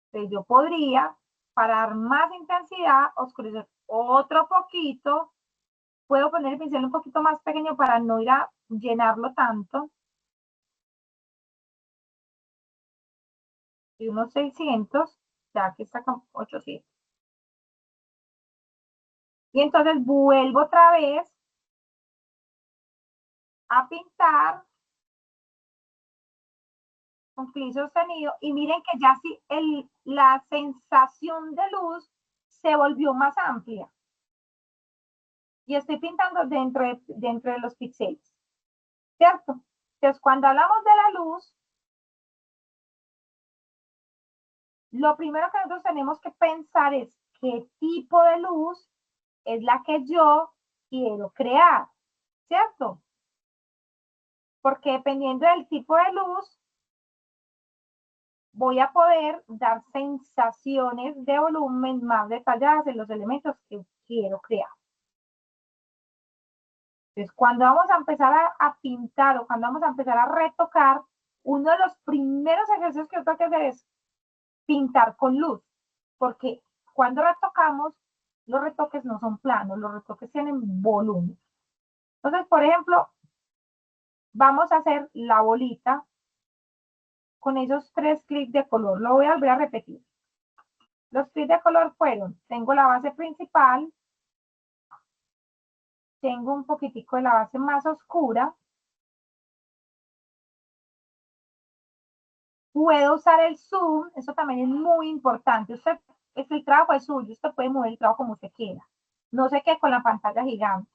Entonces yo podría, para dar más intensidad, oscurecer otro poquito. Puedo poner el pincel un poquito más pequeño para no ir a llenarlo tanto. Y unos 600, ya que está con 800. Y entonces vuelvo otra vez a pintar con clic sostenido. Y miren que ya sí la sensación de luz se volvió más amplia. Y estoy pintando dentro de los píxeles, ¿cierto? Entonces, cuando hablamos de la luz, lo primero que nosotros tenemos que pensar es qué tipo de luz es la que yo quiero crear, ¿cierto? Porque dependiendo del tipo de luz, voy a poder dar sensaciones de volumen más detalladas en los elementos que quiero crear. Entonces, cuando vamos a empezar a pintar o cuando vamos a empezar a retocar, uno de los primeros ejercicios que tengo que hacer es pintar con luz, porque cuando retocamos, los retoques no son planos, los retoques tienen volumen. Entonces, por ejemplo, vamos a hacer la bolita con esos 3 clics de color. Lo voy a volver a repetir. Los clics de color fueron, tengo la base principal, tengo un poquitico de la base más oscura, puedo usar el zoom, eso también es muy importante. El trabajo es suyo, usted puede mover el trabajo como usted quiera. No sé qué con la pantalla gigante.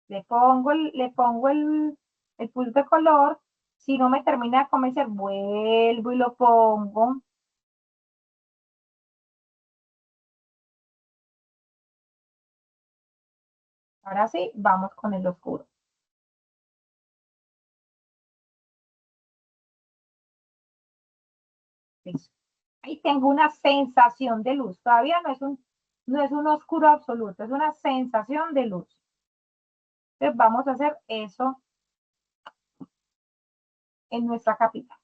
Le pongo el pulso de color. Si no me termina de convencer, vuelvo y lo pongo. Ahora sí, vamos con el oscuro. Listo. Ahí tengo una sensación de luz. Todavía no es un oscuro absoluto, es una sensación de luz. Entonces vamos a hacer eso en nuestra capita.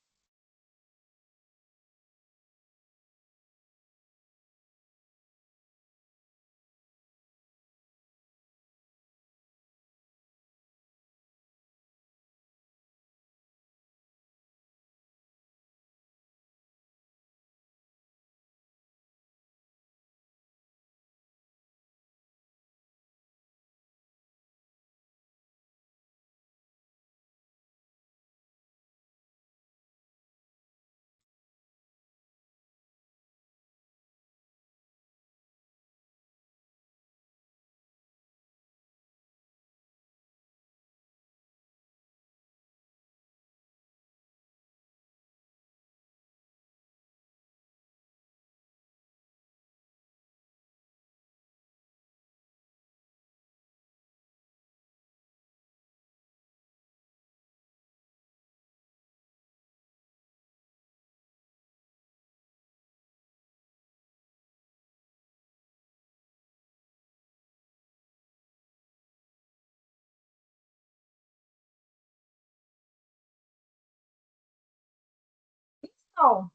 No.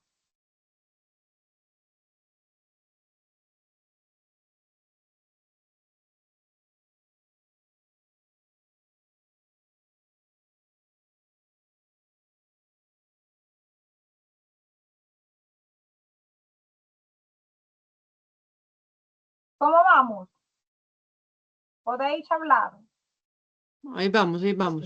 ¿Cómo vamos? ¿Podéis hablar? Ahí vamos, ahí vamos.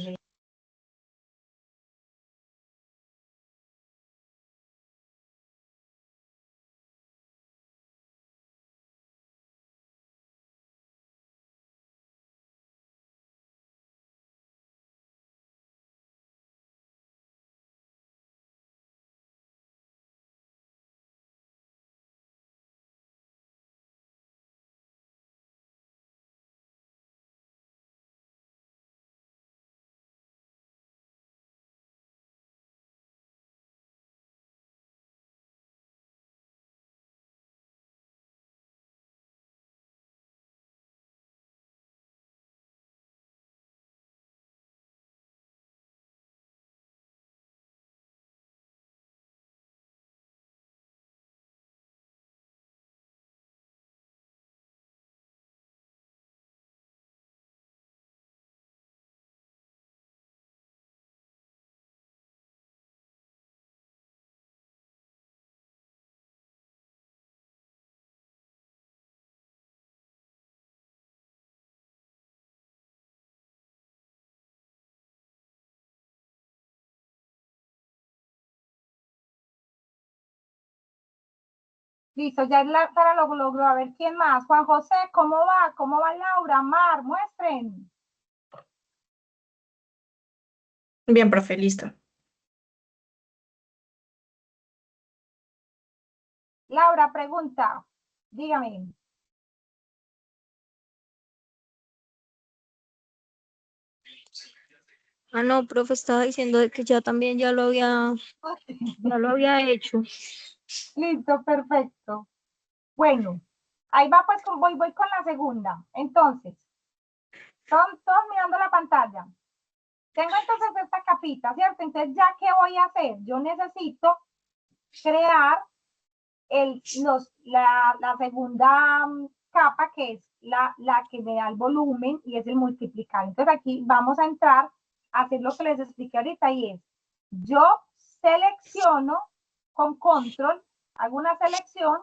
Listo, ya Sara lo logró. A ver, ¿quién más? Juan José, ¿cómo va? ¿Cómo va Laura? Mar, muestren. Bien, profe, listo. Laura, pregunta. Dígame. Ah, no, profe, estaba diciendo de que ya también ya lo había hecho. Listo, perfecto. Bueno, ahí va pues, voy con la segunda. Entonces, todos mirando la pantalla. Tengo entonces esta capita, ¿cierto? Entonces, ¿ya qué voy a hacer? Yo necesito crear la segunda capa, que es la que me da el volumen y es el multiplicar. Entonces, aquí vamos a entrar a hacer lo que les expliqué ahorita y es, yo selecciono con control, hago una selección,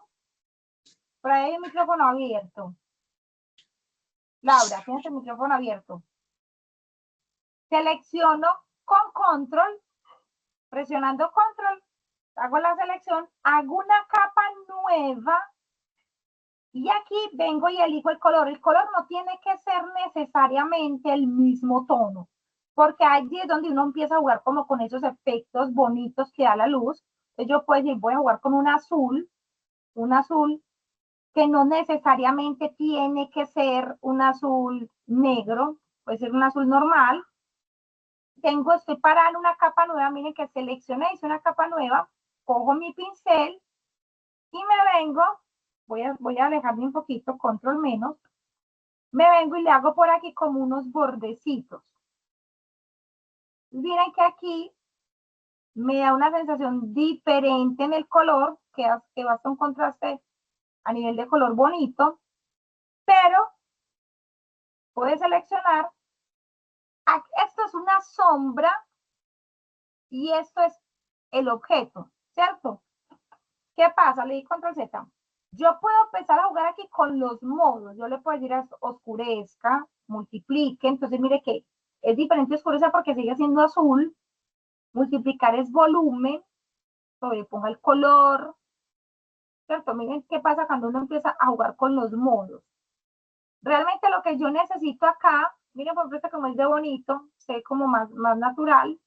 por ahí hay el micrófono abierto. Laura, tienes el micrófono abierto. Selecciono con control, presionando control, hago la selección, hago una capa nueva y aquí vengo y elijo el color. El color no tiene que ser necesariamente el mismo tono, porque allí es donde uno empieza a jugar como con esos efectos bonitos que da la luz. Entonces yo puedo decir, voy a jugar con un azul que no necesariamente tiene que ser un azul negro, puede ser un azul normal. Estoy parando una capa nueva, miren que seleccioné, hice una capa nueva, cojo mi pincel y me vengo, voy a alejarme un poquito, control menos, me vengo y le hago por aquí como unos bordecitos. Miren que aquí me da una sensación diferente en el color, que va a ser un contraste a nivel de color bonito, pero puedes seleccionar, esto es una sombra y esto es el objeto, ¿cierto? ¿Qué pasa? Le di control Z. Yo puedo empezar a jugar aquí con los modos. Yo le puedo decir oscurezca, multiplique. Entonces, mire que es diferente oscureza porque sigue siendo azul. Multiplicar es volumen. Sobreponga el color. ¿Cierto? Miren qué pasa cuando uno empieza a jugar con los modos. Realmente lo que yo necesito acá, miren por ejemplo como es de bonito, se ve como más natural.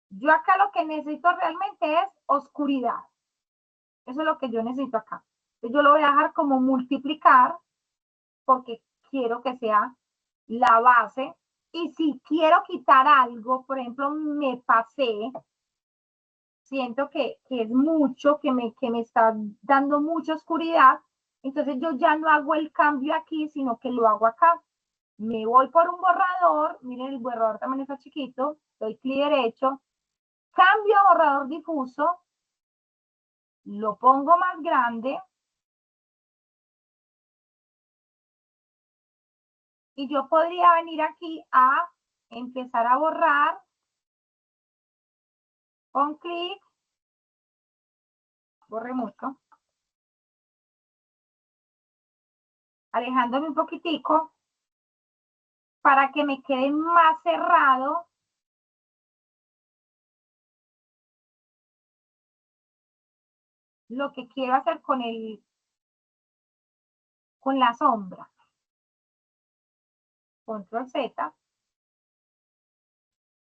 Yo acá lo que necesito realmente es oscuridad. Eso es lo que yo necesito acá. Entonces yo lo voy a dejar como multiplicar porque quiero que sea la base. Y si quiero quitar algo, por ejemplo, me pasé, siento que es mucho, que me está dando mucha oscuridad, entonces yo ya no hago el cambio aquí, sino que lo hago acá. Me voy por un borrador, miren el borrador también está chiquito, doy clic derecho, Cambio a borrador difuso, lo pongo más grande y yo podría venir aquí a empezar a borrar con clic, borre mucho, alejándome un poquitico para que me quede más cerrado lo que quiero hacer con la sombra. Control Z.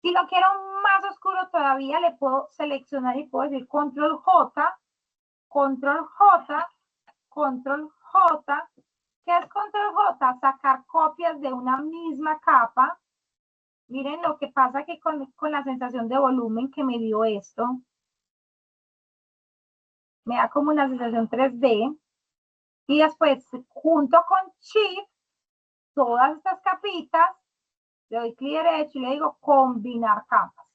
Si lo quiero más oscuro todavía, le puedo seleccionar y puedo decir Control J, Control J, Control J. ¿Qué es Control J? Sacar copias de una misma capa. Miren lo que pasa que con la sensación de volumen que me dio esto, me da como una sensación 3D. Y después, junto con Shift, todas estas capitas, le doy clic derecho y le digo combinar capas.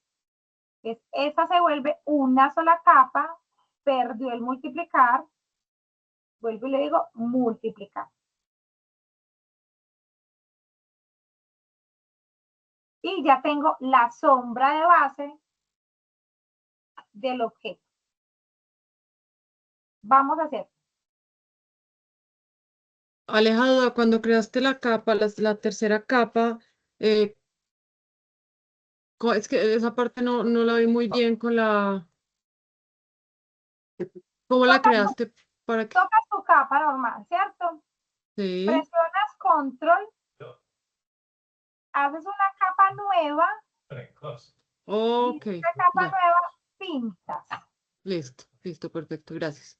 Esta se vuelve una sola capa, perdió el multiplicar, vuelvo y le digo multiplicar. Y ya tengo la sombra de base del objeto. Vamos a hacer. Alejandra, cuando creaste la capa, la tercera capa, es que esa parte no la vi muy bien con la... ¿Cómo la creaste para que... Tocas tu capa normal, ¿cierto? Sí, Presionas control, haces una capa nueva, ok, y esta capa ya, nueva pintas. listo, perfecto, gracias.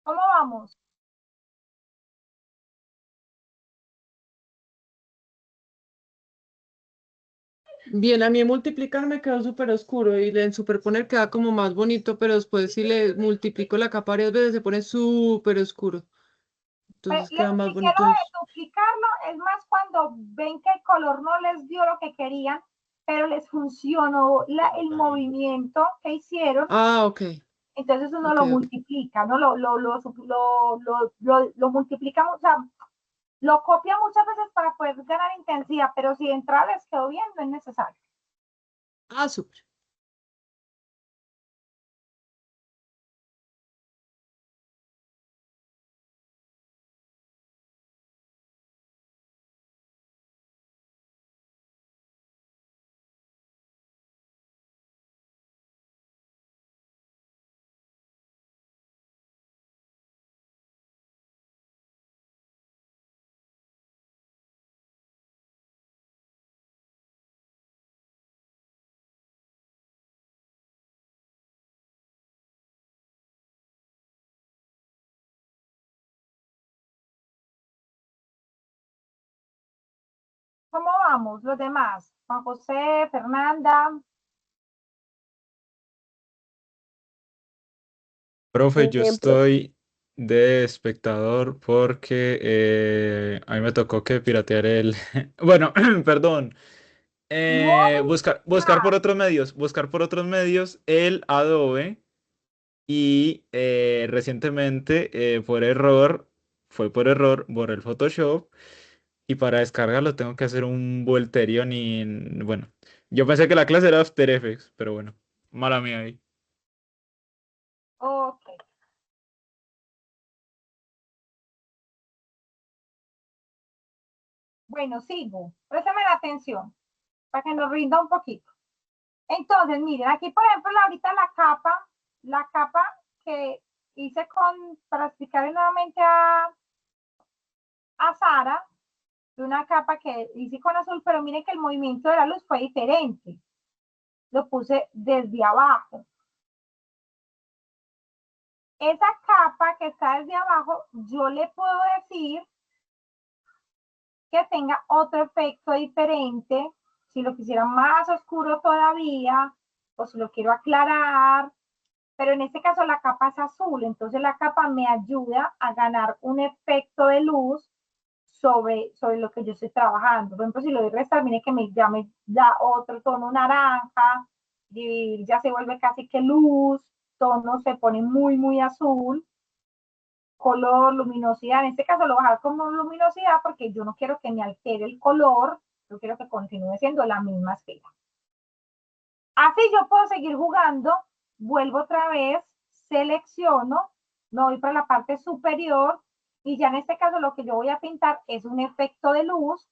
¿Cómo vamos? Bien, a mí multiplicar me quedó súper oscuro y en superponer queda como más bonito, pero después si le multiplico la capa varias veces se pone súper oscuro. entonces queda más Si bonito. quiero duplicarlo, es más cuando ven que el color no les dio lo que querían, pero les funcionó el movimiento que hicieron. Ah, ok. Entonces uno Ok, lo ok. multiplica, ¿no? Lo multiplica, o sea, lo copia muchas veces para poder ganar intensidad, pero si de entrada les quedó bien, no es necesario. Ah, súper. ¿Cómo vamos los demás? Juan José, Fernanda. Profe, yo Bien, profe. estoy de espectador porque a mí me tocó que piratear el... Bueno, perdón. Buscar por otros medios el Adobe y recientemente fue por error, borré el Photoshop y para descargarlo tengo que hacer un volterión y bueno, yo pensé que la clase era After Effects, pero bueno, mala mía ahí. Ok. Bueno, sigo. Préstame la atención para que nos rinda un poquito. Entonces, miren, aquí por ejemplo, ahorita la capa que hice para explicarle nuevamente a Sara, de una capa que hice con azul, pero miren que el movimiento de la luz fue diferente. Lo puse desde abajo. Esa capa que está desde abajo, yo le puedo decir que tenga otro efecto diferente, si lo quisiera más oscuro todavía, o si lo quiero aclarar, pero en este caso la capa es azul, entonces la capa me ayuda a ganar un efecto de luz sobre lo que yo estoy trabajando. Por ejemplo, si lo doy restar, mire que ya me da otro tono naranja, dividir ya se vuelve casi que luz, tono se pone muy, muy azul, color, luminosidad, en este caso lo voy a dejar como luminosidad porque yo no quiero que me altere el color, yo quiero que continúe siendo la misma esfera. Así yo puedo seguir jugando, vuelvo otra vez, selecciono, me voy para la parte superior y ya en este caso lo que yo voy a pintar es un efecto de luz.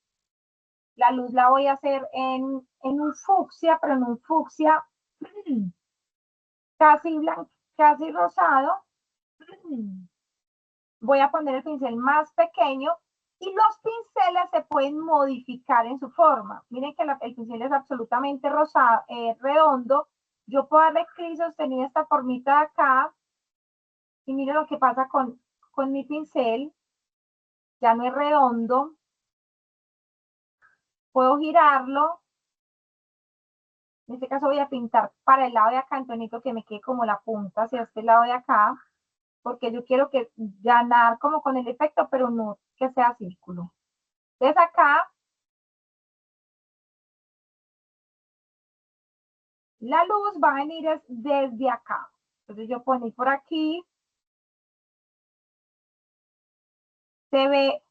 La luz la voy a hacer en un fucsia, pero en un fucsia casi blanco, casi rosado. Voy a poner el pincel más pequeño y los pinceles se pueden modificar en su forma. Miren que el pincel es absolutamente rosado, redondo. Yo puedo darle clic sostenido esta formita de acá y miren lo que pasa con mi pincel. Ya no es redondo. Puedo girarlo. En este caso voy a pintar para el lado de acá, entonces necesito que me quede como la punta hacia este lado de acá, porque yo quiero que ganar como con el efecto, pero no que sea círculo. Entonces acá la luz va a venir desde acá. Entonces yo pongo por aquí. Se ve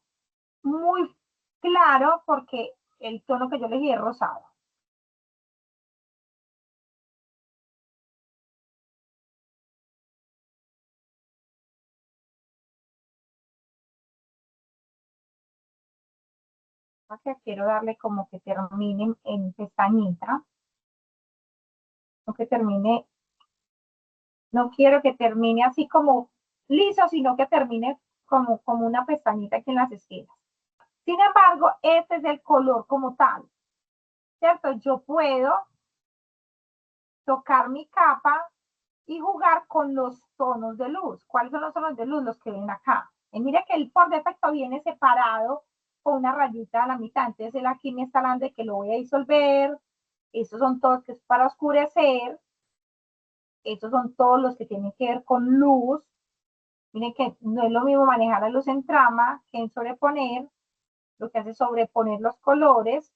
muy claro porque el tono que yo elegí es rosado. Acá quiero darle como que termine en pestañita. No que termine, no quiero que termine así como liso, sino que termine como una pestañita aquí en las esquinas. Sin embargo, este es el color como tal, ¿cierto? Yo puedo tocar mi capa y jugar con los tonos de luz. ¿Cuáles son los tonos de luz? Los que ven acá. Y mira que el por defecto viene separado con una rayita a la mitad. Entonces él aquí me está hablando de que lo voy a disolver. Estos son todos que es para oscurecer. Estos son todos los que tienen que ver con luz. Miren que no es lo mismo manejar la luz en trama que en sobreponer. Lo que hace es sobreponer los colores,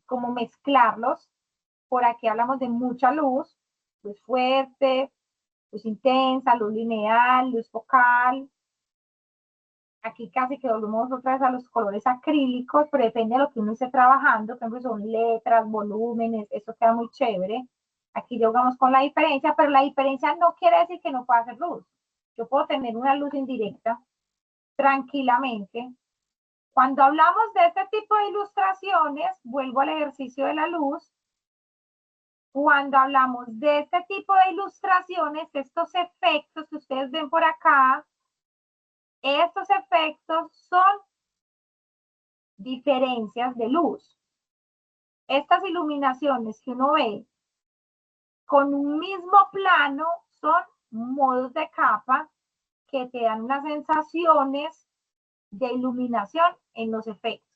como mezclarlos. Por aquí hablamos de mucha luz fuerte, luz intensa, luz lineal, luz focal. Aquí casi que volvemos otra vez a los colores acrílicos, pero depende de lo que uno esté trabajando. Por ejemplo, son letras, volúmenes, eso queda muy chévere. Aquí jugamos con la diferencia, pero la diferencia no quiere decir que no pueda hacer luz. Yo puedo tener una luz indirecta tranquilamente. Cuando hablamos de este tipo de ilustraciones, vuelvo al ejercicio de la luz. Cuando hablamos de este tipo de ilustraciones, estos efectos que ustedes ven por acá, estos efectos son diferencias de luz. Estas iluminaciones que uno ve con un mismo plano son modos de capa que te dan unas sensaciones de iluminación en los efectos,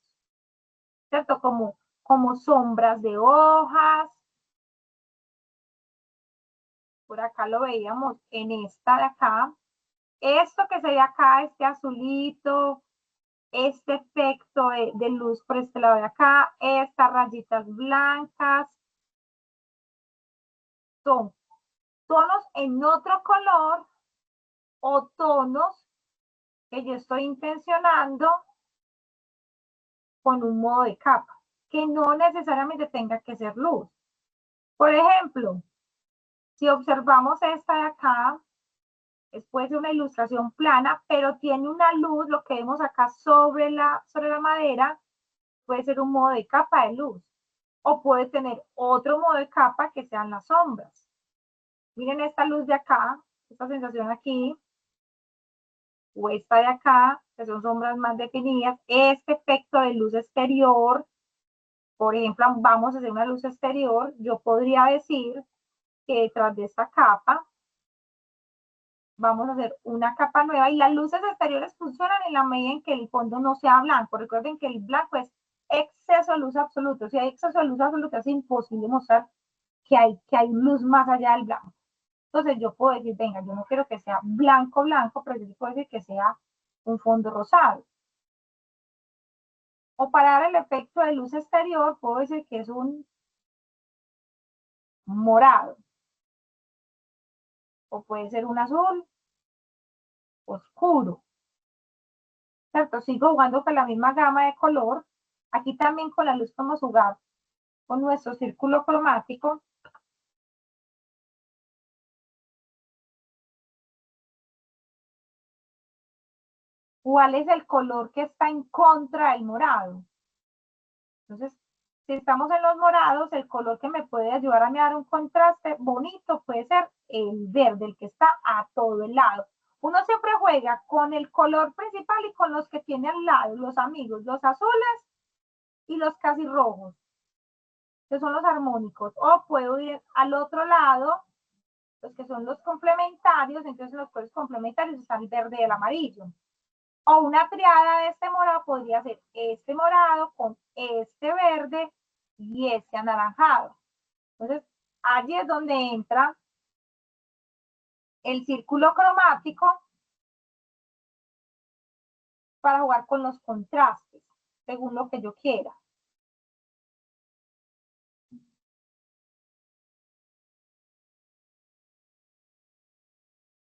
¿cierto? Como sombras de hojas. Por acá lo veíamos en esta de acá. Esto que se ve acá, este azulito, este efecto de luz por este lado de acá, estas rayitas blancas, son tonos en otro color o tonos que yo estoy intencionando con un modo de capa, que no necesariamente tenga que ser luz. Por ejemplo, si observamos esta de acá, puede ser una ilustración plana, pero tiene una luz, lo que vemos acá sobre la madera, puede ser un modo de capa de luz. O puede tener otro modo de capa que sean las sombras. Miren esta luz de acá, esta sensación aquí, o esta de acá, que son sombras más definidas. Este efecto de luz exterior, por ejemplo, vamos a hacer una luz exterior, yo podría decir que detrás de esta capa vamos a hacer una capa nueva, y las luces exteriores funcionan en la medida en que el fondo no sea blanco. Recuerden que el blanco es exceso de luz absoluto. Si hay exceso de luz absoluta, es imposible mostrar que hay luz más allá del blanco. Entonces yo puedo decir, venga, yo no quiero que sea blanco, blanco, pero yo puedo decir que sea un fondo rosado. O para dar el efecto de luz exterior, puedo decir que es un morado. O puede ser un azul oscuro. ¿Cierto? Sigo jugando con la misma gama de color. Aquí también con la luz podemos jugar con nuestro círculo cromático. ¿Cuál es el color que está en contra del morado? Entonces, si estamos en los morados, el color que me puede ayudar a dar un contraste bonito puede ser el verde, el que está a todo el lado. Uno siempre juega con el color principal y con los que tiene al lado, los amigos, los azules y los casi rojos, que son los armónicos. O puedo ir al otro lado, los que son los complementarios. Entonces, los colores complementarios están el verde y el amarillo. O una triada de este morado podría ser este morado con este verde y este anaranjado. Entonces, allí es donde entra el círculo cromático para jugar con los contrastes, según lo que yo quiera.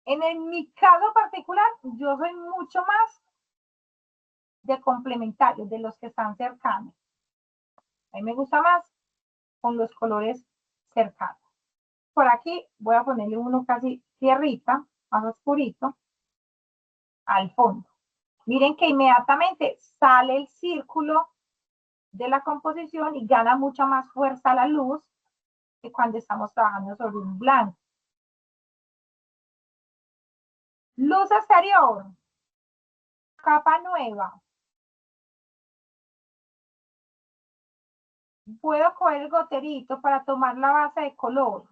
En mi caso particular, yo soy mucho más de complementarios, de los que están cercanos. A mí me gusta más con los colores cercanos. Por aquí voy a ponerle uno casi tierrita, más oscurito, al fondo. Miren que inmediatamente sale el círculo de la composición y gana mucha más fuerza la luz que cuando estamos trabajando sobre un blanco. Luz exterior, capa nueva. Puedo coger el goterito para tomar la base de color.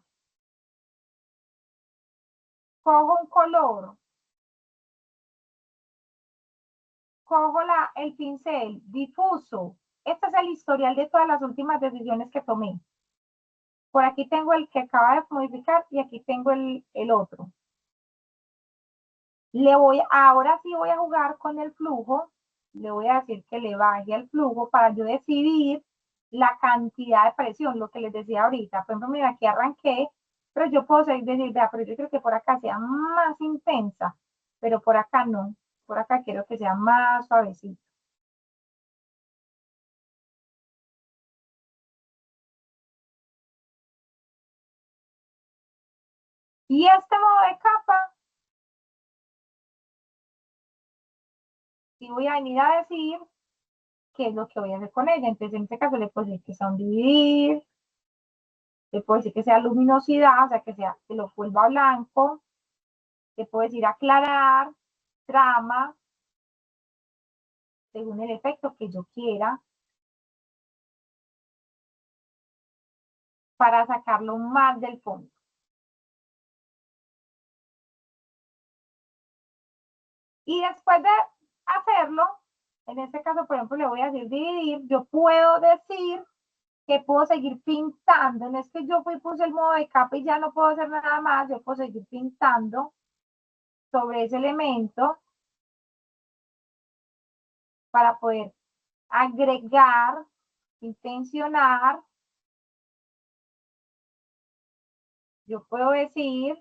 Cojo un color. Cojo el pincel, difuso. Este es el historial de todas las últimas decisiones que tomé. Por aquí tengo el que acaba de modificar y aquí tengo el otro. Ahora sí voy a jugar con el flujo, le voy a decir que le baje el flujo para yo decidir la cantidad de presión, lo que les decía ahorita. Por ejemplo, mira, aquí arranqué, pero yo puedo decir, vea, pero yo creo que por acá sea más intensa, pero por acá no, por acá quiero que sea más suavecito. Y este modo de capa, sí voy a venir a decir qué es lo que voy a hacer con ella. Entonces, en este caso le puedo decir que sea un dividir, le puedo decir que sea luminosidad, o sea, que lo vuelva blanco, le puedo decir aclarar, trama, según el efecto que yo quiera, para sacarlo más del fondo. Y después de hacerlo, en este caso, por ejemplo, le voy a decir dividir, yo puedo decir que puedo seguir pintando. No es que yo puse el modo de capa y ya no puedo hacer nada más, yo puedo seguir pintando sobre ese elemento para poder agregar, intencionar. Yo puedo decir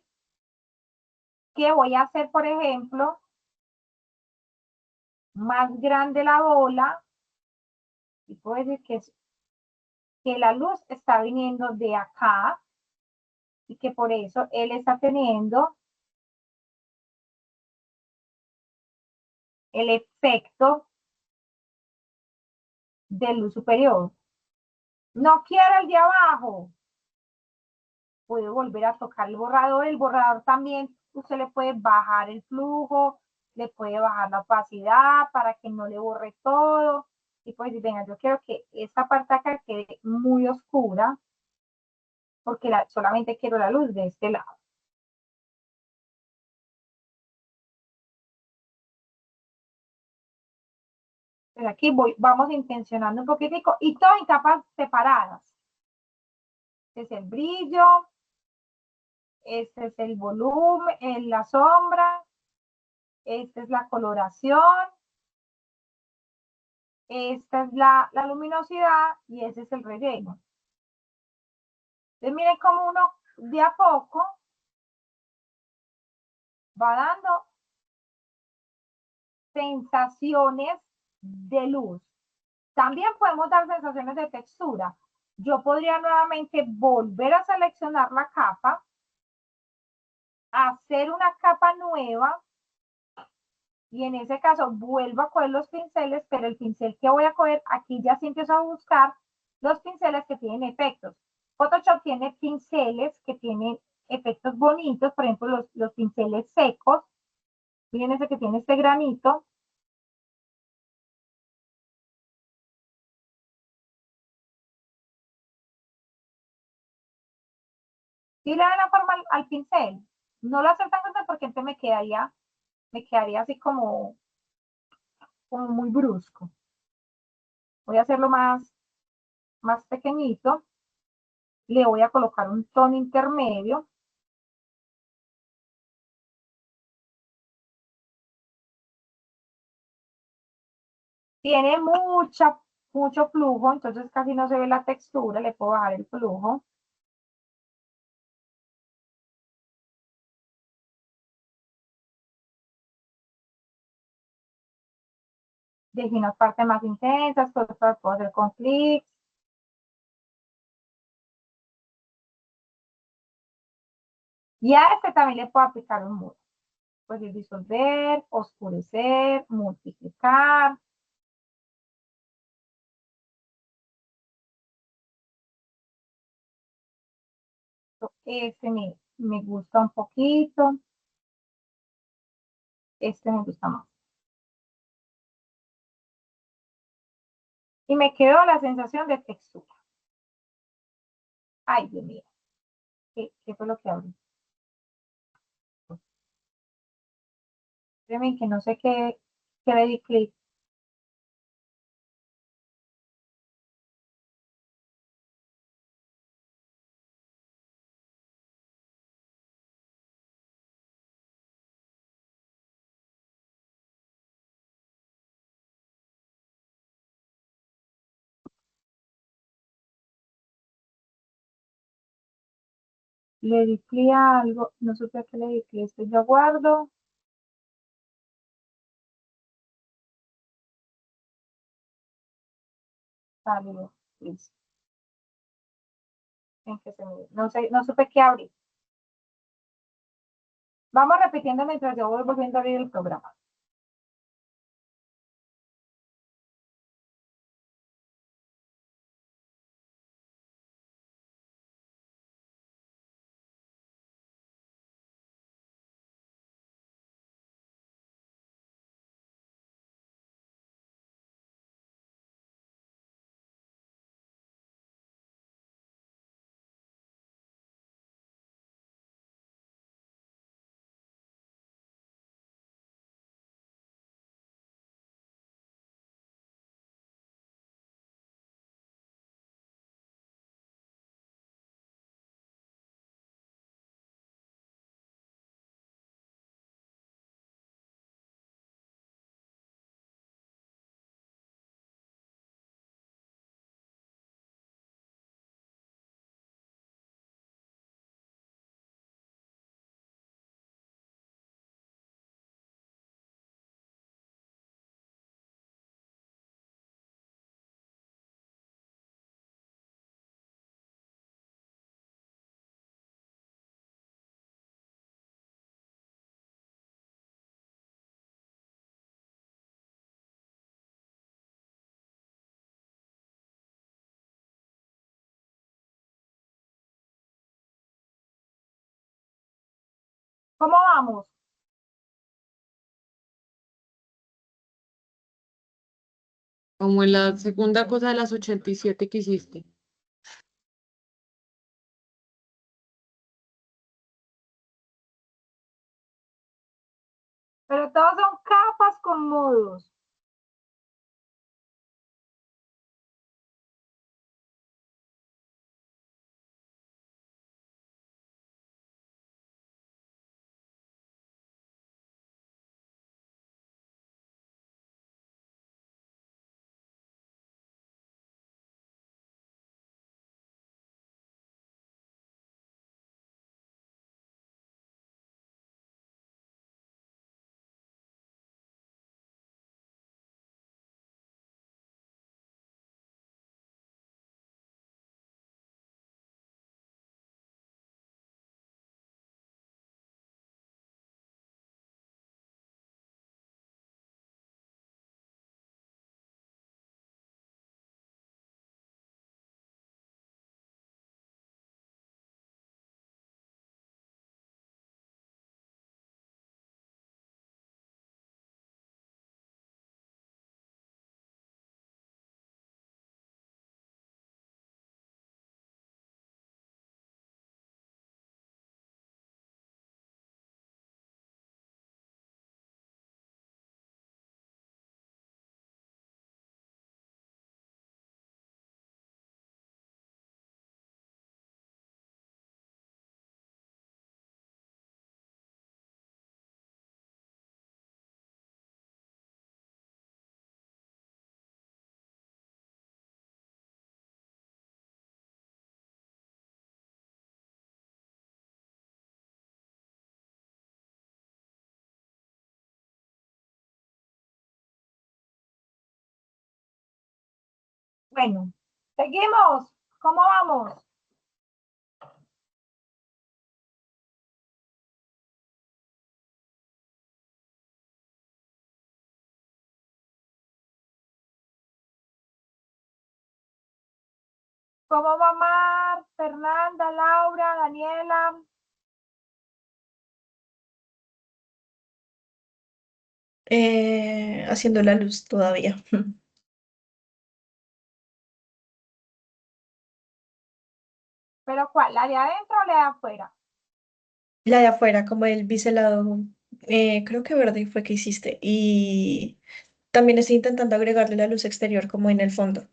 que voy a hacer, por ejemplo, más grande la bola y puedo decir que la luz está viniendo de acá y que por eso él está teniendo el efecto de luz superior. No quiero el de abajo. Puedo volver a tocar el borrador. El borrador también usted le puede bajar el flujo, le puede bajar la opacidad para que no le borre todo. Y pues decir, venga, yo quiero que esta parte acá quede muy oscura porque solamente quiero la luz de este lado. Pues aquí vamos intencionando un poquitico y todo en capas separadas. Este es el brillo, este es el volumen, la sombra, esta es la coloración, esta es la luminosidad y ese es el relleno. Entonces miren cómo uno de a poco va dando sensaciones de luz. También podemos dar sensaciones de textura. Yo podría nuevamente volver a seleccionar la capa, hacer una capa nueva y en ese caso vuelvo a coger los pinceles, pero el pincel que voy a coger, aquí ya sí empiezo a buscar los pinceles que tienen efectos. Photoshop tiene pinceles que tienen efectos bonitos, por ejemplo, los pinceles secos. Miren ese que tiene este granito. Y le da la forma al pincel. No lo hace tan grande porque entonces me quedaría así como muy brusco. Voy a hacerlo más pequeñito. Le voy a colocar un tono intermedio. Tiene mucho flujo, entonces casi no se ve la textura, le puedo bajar el flujo. Dejé unas partes más intensas, cosas que puedo hacer con clics. Y a este también le puedo aplicar un modo. Pues disolver, oscurecer, multiplicar. Este me gusta un poquito. Este me gusta más. Y me quedó la sensación de textura. Ay, Dios mío. ¿Qué fue lo que abrí? Créeme que no sé qué le di clic. Le di clic a algo, no supe a qué le di clic, esto yo guardo. Válido, listo. En que se me- No sé, no supe qué abrir. Vamos repitiendo mientras yo voy volviendo a abrir el programa. ¿Cómo vamos? Como en la segunda cosa de las 87 que hiciste. Pero todos son capas con modos. Bueno, seguimos. ¿Cómo vamos? ¿Cómo va Mar, Fernanda, Laura, Daniela? Haciendo la luz todavía. ¿Pero cuál? ¿La de adentro o la de afuera? La de afuera, como el biselado, creo que verde fue que hiciste. Y también estoy intentando agregarle la luz exterior como en el fondo.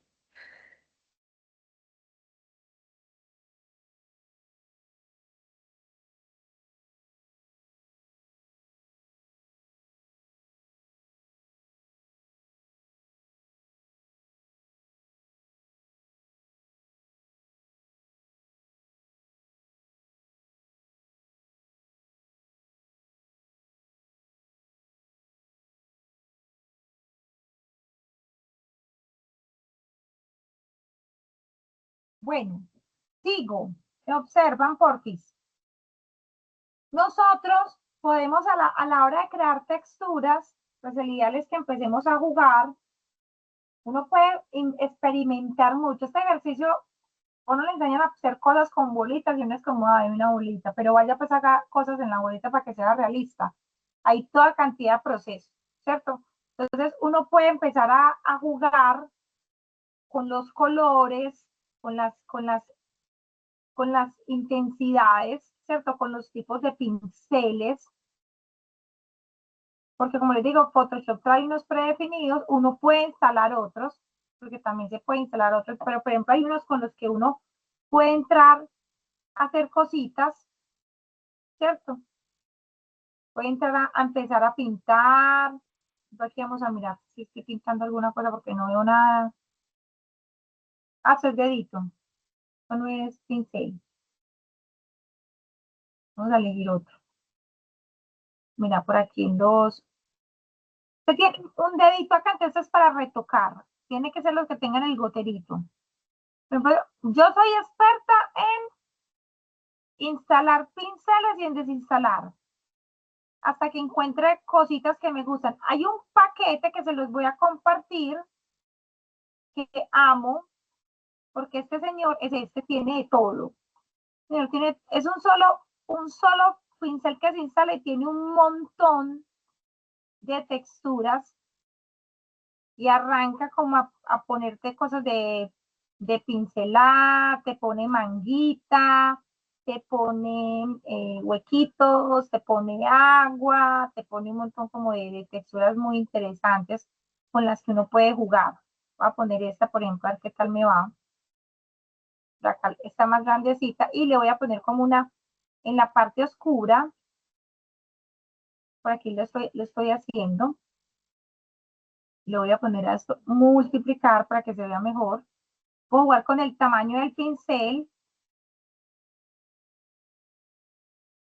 Bueno, sigo. Observan, porfis. Nosotros podemos a la hora de crear texturas, pues el ideal es que empecemos a jugar. Uno puede experimentar mucho. Este ejercicio, uno le enseñan a hacer cosas con bolitas y uno es como, hay una bolita, pero vaya pues haga cosas en la bolita para que sea realista. Hay toda cantidad de procesos, ¿cierto? Entonces uno puede empezar a jugar con los colores, con las intensidades, ¿cierto? Con los tipos de pinceles. Porque como les digo, Photoshop trae unos predefinidos, uno puede instalar otros, porque también se puede instalar otros, pero por ejemplo hay unos con los que uno puede entrar a hacer cositas, ¿cierto? Puede entrar a empezar a pintar. Aquí vamos a mirar si estoy pintando alguna cosa porque no veo nada. Hacer dedito. Esto no es pincel. Vamos a elegir otro. Mira, por aquí en los... Usted tiene un dedito acá, entonces es para retocar. Tiene que ser los que tengan el goterito. Por ejemplo, yo soy experta en instalar pinceles y en desinstalar. Hasta que encuentre cositas que me gustan. Hay un paquete que se los voy a compartir que amo, porque este señor, tiene de todo. Señor, es un solo pincel que se instala y tiene un montón de texturas y arranca como a ponerte cosas de pincelar, te pone manguita, te pone huequitos, te pone agua, te pone un montón como de texturas muy interesantes con las que uno puede jugar. Voy a poner esta, por ejemplo, a ver qué tal me va. Acá está más grandecita y le voy a poner como una en la parte oscura. Por aquí lo estoy haciendo. Le voy a poner a esto multiplicar para que se vea mejor. Puedo jugar con el tamaño del pincel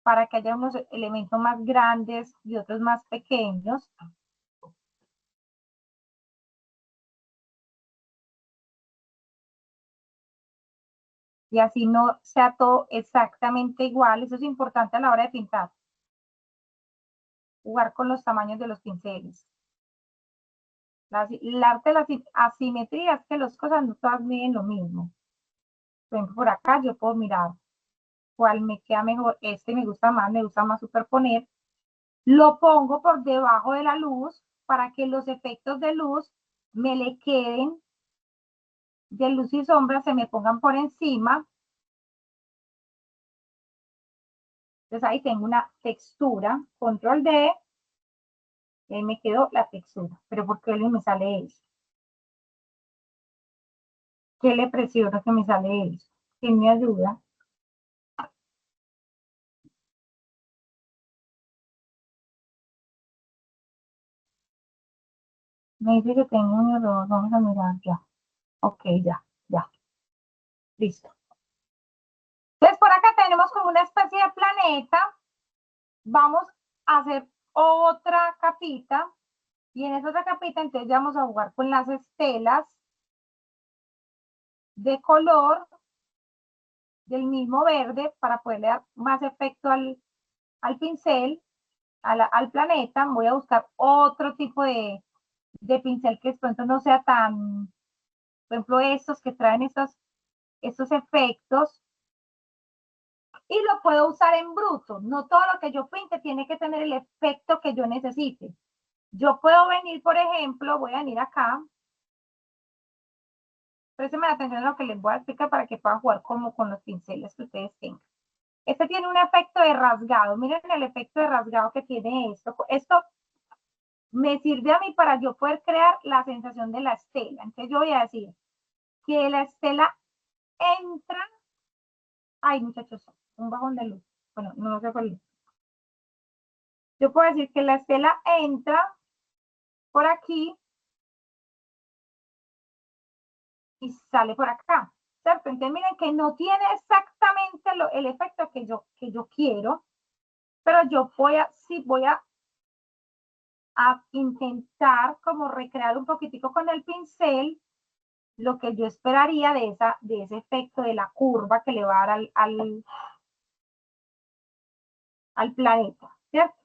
para que haya unos elementos más grandes y otros más pequeños. Y así no sea todo exactamente igual. Eso es importante a la hora de pintar. Jugar con los tamaños de los pinceles. El arte de la asimetría es que las cosas no todas miden lo mismo. Por ejemplo, por acá yo puedo mirar cuál me queda mejor. Este me gusta más superponer. Lo pongo por debajo de la luz para que los efectos de luz me le queden, de luz y sombra se me pongan por encima. Entonces ahí tengo una textura, control D, y ahí me quedó la textura. Pero ¿por qué me sale eso? ¿Qué le presiono que me sale eso? ¿Quién me ayuda? Me dice que tengo un error, vamos a mirar ya. Ok, ya. Listo. Entonces por acá tenemos como una especie de planeta. Vamos a hacer otra capita. Y en esa otra capita entonces ya vamos a jugar con las estelas de color del mismo verde para poderle dar más efecto al pincel, al planeta. Voy a buscar otro tipo de pincel que de pronto no sea tan, por ejemplo, estos que traen estos efectos. Y lo puedo usar en bruto. No todo lo que yo pinte tiene que tener el efecto que yo necesite. Yo puedo venir, por ejemplo, voy a venir acá. Préstenme atención a lo que les voy a explicar para que puedan jugar como con los pinceles que ustedes tengan. Este tiene un efecto de rasgado. Miren el efecto de rasgado que tiene esto. Esto me sirve a mí para yo poder crear la sensación de la estela. Entonces yo voy a decir que la estela entra. Ay, muchachos, un bajón de luz. Bueno, no sé cuál es. Yo puedo decir que la estela entra por aquí y sale por acá, ¿cierto? Entonces miren que no tiene exactamente el efecto que yo quiero, pero yo voy a intentar como recrear un poquitico con el pincel lo que yo esperaría de ese efecto de la curva que le va a dar al planeta, ¿cierto?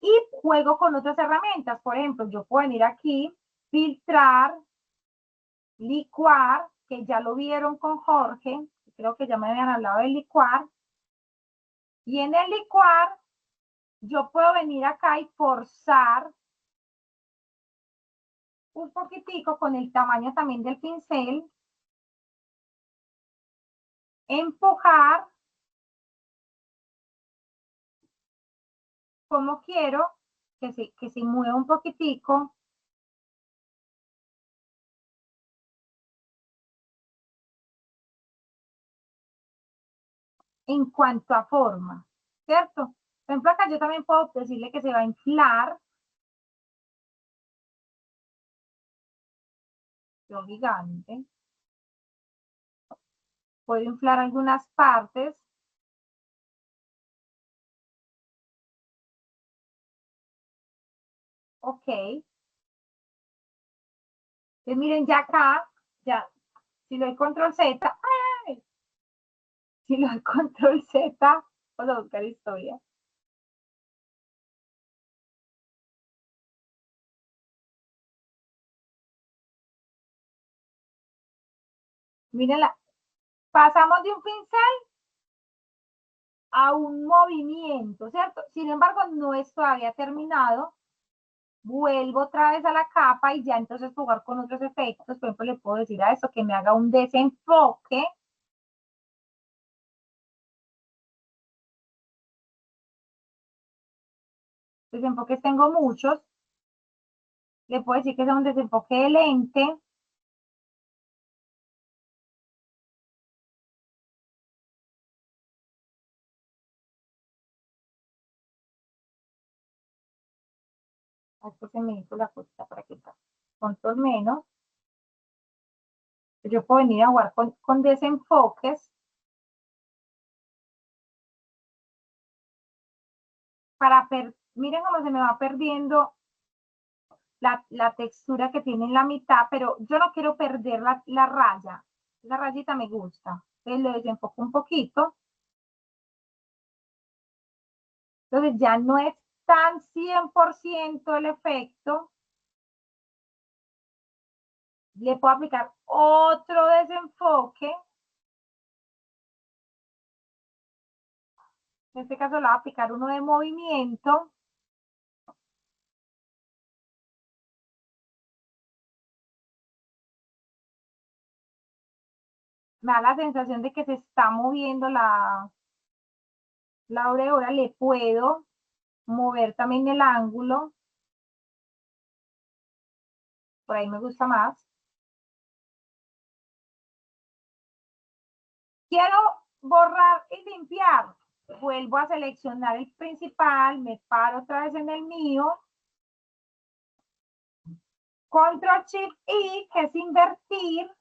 Y juego con otras herramientas. Por ejemplo, yo puedo venir aquí, filtrar, licuar, que ya lo vieron con Jorge, creo que ya me habían hablado de licuar. Y en el licuar, yo puedo venir acá y forzar un poquitico con el tamaño también del pincel, empujar como quiero, que se mueva un poquitico. En cuanto a forma, ¿cierto? Por ejemplo, acá yo también puedo decirle que se va a inflar. Yo gigante. Puedo inflar algunas partes. Ok. Entonces miren, ya acá, ya, si le doy control Z, ¡ay! Si le doy control Z, vamos a buscar historia. Mírenla, pasamos de un pincel a un movimiento, ¿cierto? Sin embargo, no es todavía terminado. Vuelvo otra vez a la capa y ya entonces jugar con otros efectos. Por ejemplo, le puedo decir a esto que me haga un desenfoque. Desenfoques tengo muchos. Le puedo decir que sea un desenfoque de lente. Aquí se me hizo la cosita para que está. Control menos. Yo puedo venir a jugar con desenfoques. Miren cómo se me va perdiendo la textura que tiene en la mitad, pero yo no quiero perder la raya. La rayita me gusta. Entonces lo desenfoco un poquito. Entonces ya no es tan 100% el efecto. Le puedo aplicar otro desenfoque. En este caso le voy a aplicar uno de movimiento. Me da la sensación de que se está moviendo la aureola. Le puedo mover también el ángulo. Por ahí me gusta más. Quiero borrar y limpiar. Vuelvo a seleccionar el principal, me paro otra vez en el mío. Control Shift I, que es invertir.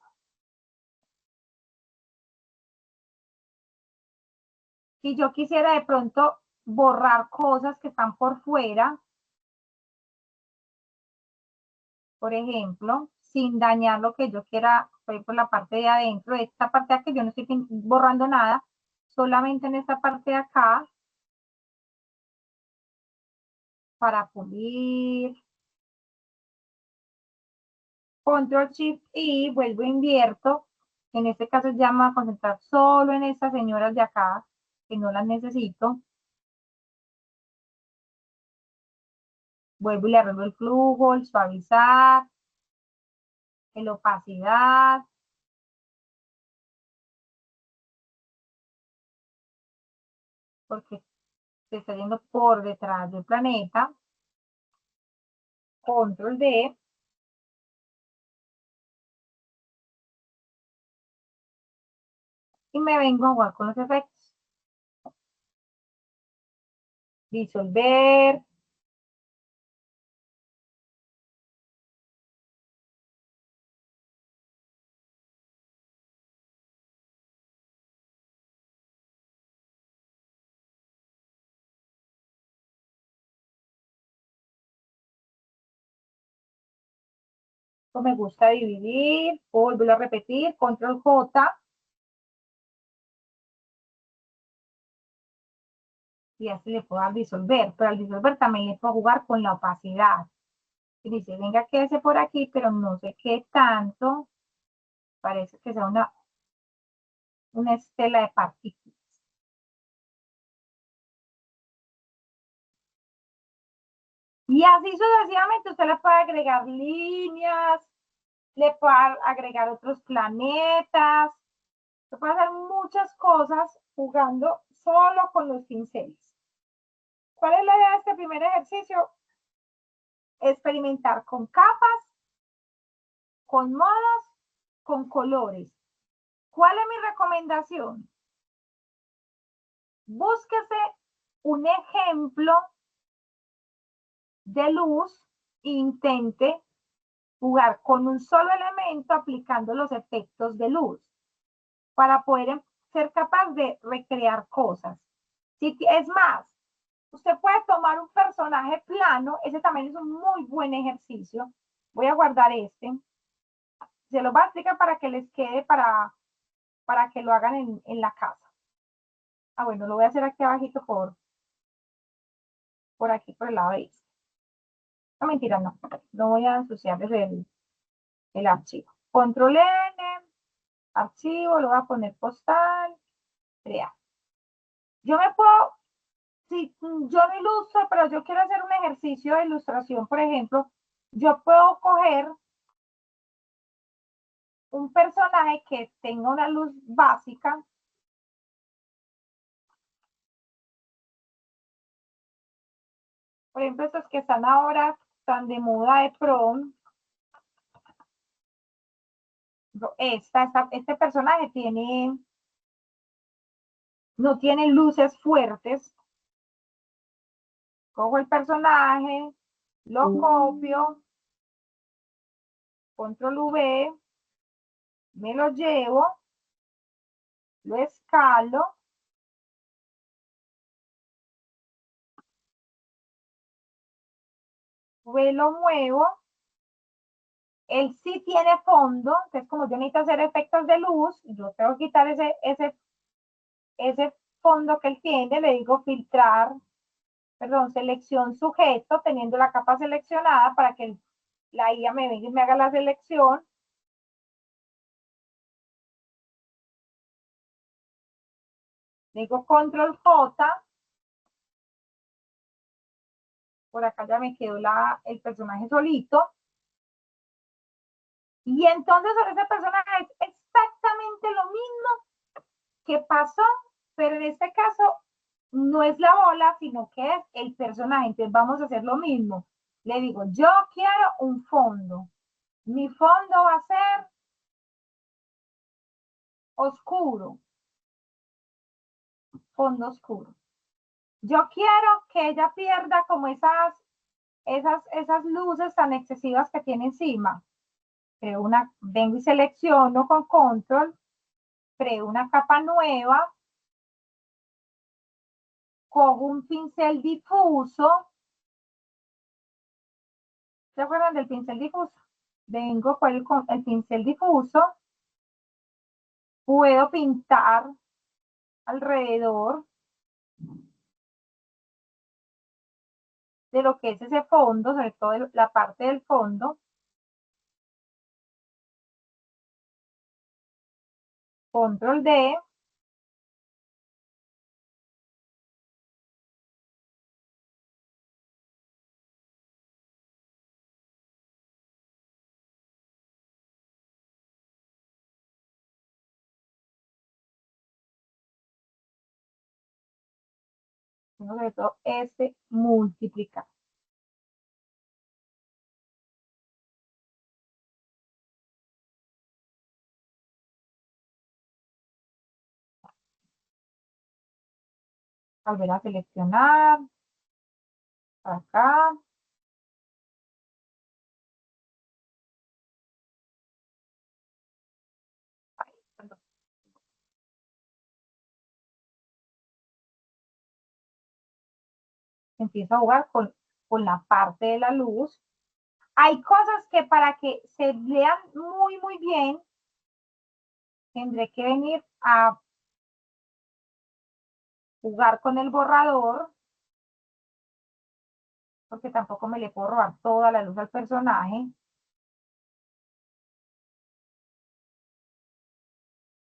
Si yo quisiera de pronto borrar cosas que están por fuera, por ejemplo, sin dañar lo que yo quiera, por ejemplo, la parte de adentro, esta parte de aquí yo no estoy borrando nada, solamente en esta parte de acá, para pulir. Control Shift I, vuelvo e invierto. En este caso ya me voy a concentrar solo en estas señoras de acá, que no las necesito. Vuelvo y le arreglo el flujo, el suavizar, el opacidad. Porque se está yendo por detrás del planeta. Control D. Y me vengo a jugar con los efectos. Disolver. Esto me gusta dividir, vuelvo a repetir, control J. Y así le puedo dar disolver, pero al disolver también le puedo jugar con la opacidad. Y dice, venga, quédese por aquí, pero no sé qué tanto. Parece que sea una estela de partículas. Y así sucesivamente usted le puede agregar líneas, le puede agregar otros planetas, se puede hacer muchas cosas jugando solo con los pinceles. ¿Cuál es la idea de este primer ejercicio? Experimentar con capas, con modos, con colores. ¿Cuál es mi recomendación? Búsquese un ejemplo de luz e intente jugar con un solo elemento aplicando los efectos de luz para poder ser capaz de recrear cosas. Es más, usted puede tomar un personaje plano, ese también es un muy buen ejercicio. Voy a guardar este. Se lo voy a explicar para que les quede para que lo hagan en la casa. Ah, bueno, lo voy a hacer aquí abajito por aquí, por el lado de este. No, mentira, no. No voy a ensuciarles el archivo. Control N, archivo, lo voy a poner postal, crear. Yo me puedo, si yo no ilustro, pero yo quiero hacer un ejercicio de ilustración, por ejemplo, yo puedo coger un personaje que tenga una luz básica. Por ejemplo, estos que están ahora tan de moda de prom. Este personaje no tiene luces fuertes. Cojo el personaje, lo copio, control V, me lo llevo, lo escalo, lo muevo. Él sí tiene fondo, entonces como yo necesito hacer efectos de luz, yo tengo que quitar ese fondo que él tiene, le digo filtrar, perdón, selección sujeto, teniendo la capa seleccionada para que la IA me venga y me haga la selección. Le digo control J. Por acá ya me quedó el personaje solito. Y entonces sobre ese personaje es exactamente lo mismo que pasó, pero en este caso no es la bola, sino que es el personaje. Entonces vamos a hacer lo mismo. Le digo, yo quiero un fondo. Mi fondo va a ser oscuro. Fondo oscuro. Yo quiero que ella pierda como esas luces tan excesivas que tiene encima. Vengo y selecciono con control, creo una capa nueva, cojo un pincel difuso. ¿Se acuerdan del pincel difuso? Vengo con el pincel difuso, puedo pintar alrededor de lo que es ese fondo, sobre todo la parte del fondo. Control D. Sobre todo multiplicar. Volver a seleccionar. Acá. Ay, perdón. Empiezo a jugar con la parte de la luz. Hay cosas que para que se lean muy, muy bien, tendré que venir a jugar con el borrador, porque tampoco me le puedo robar toda la luz al personaje.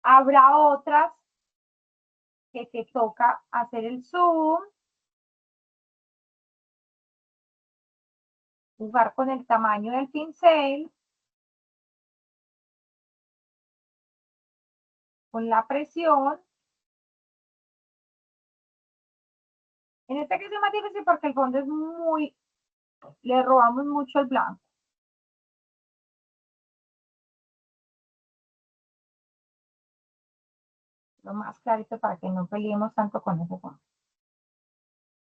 Habrá otras que te toca hacer el zoom, jugar con el tamaño del pincel, con la presión. En este caso es más difícil porque el fondo es muy, le robamos mucho el blanco. Lo más clarito para que no peleemos tanto con ese fondo.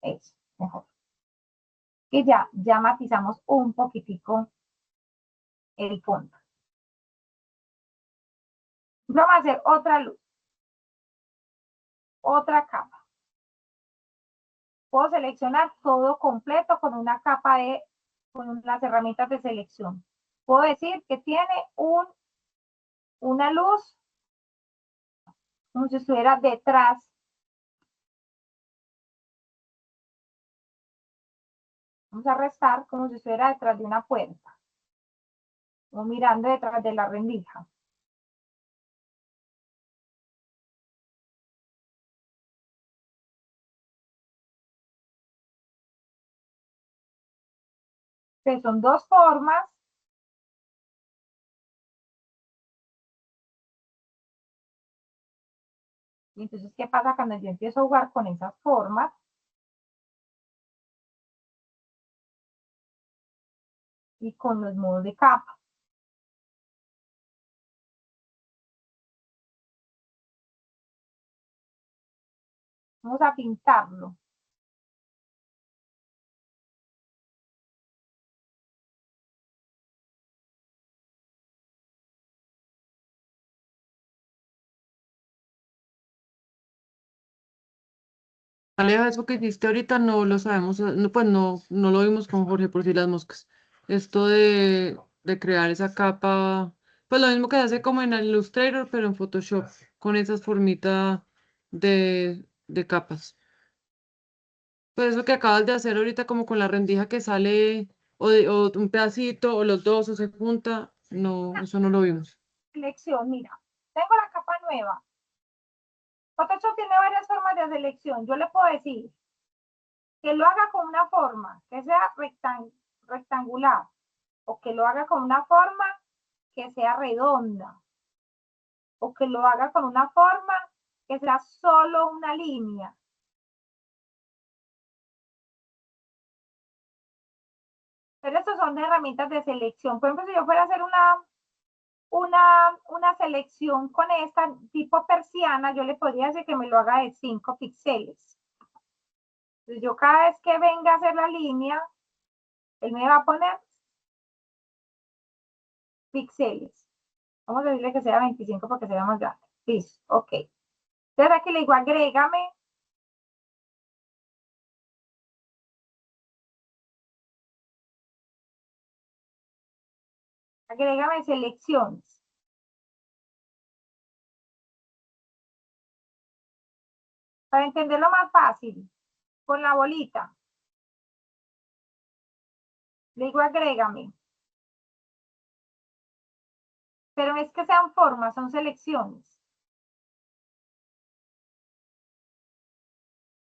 Eso, mejor. Y ya matizamos un poquitico el fondo. Vamos a hacer otra luz. Otra capa. Puedo seleccionar todo completo con una capa con las herramientas de selección. Puedo decir que tiene una luz como si estuviera detrás. Vamos a restar como si estuviera detrás de una puerta. O mirando detrás de la rendija. Que son dos formas. Y entonces, ¿qué pasa cuando yo empiezo a jugar con esas formas? Y con los modos de capa. Vamos a pintarlo. Aleja, eso que hiciste ahorita no lo sabemos, no, pues no lo vimos con Jorge por si las moscas. Esto de crear esa capa, pues lo mismo que se hace como en el Illustrator, pero en Photoshop, con esas formitas de capas. Pues eso que acabas de hacer ahorita como con la rendija que sale, o un pedacito, o los dos, o se junta, no, eso no lo vimos. Selección, mira. Tengo la capa nueva. Photoshop tiene varias formas de selección. Yo le puedo decir que lo haga con una forma que sea rectangular o que lo haga con una forma que sea redonda o que lo haga con una forma que sea solo una línea. Pero estas son herramientas de selección. Por ejemplo, si yo fuera a hacer una selección con esta tipo persiana, yo le podría decir que me lo haga de 5 píxeles. Entonces yo cada vez que venga a hacer la línea, él me va a poner píxeles. Vamos a decirle que sea 25 porque sea más grande. Listo, ok. Entonces aquí le digo agrégame. Agrégame selecciones. Para entenderlo más fácil, con la bolita. Le digo agrégame. Pero no es que sean formas, son selecciones.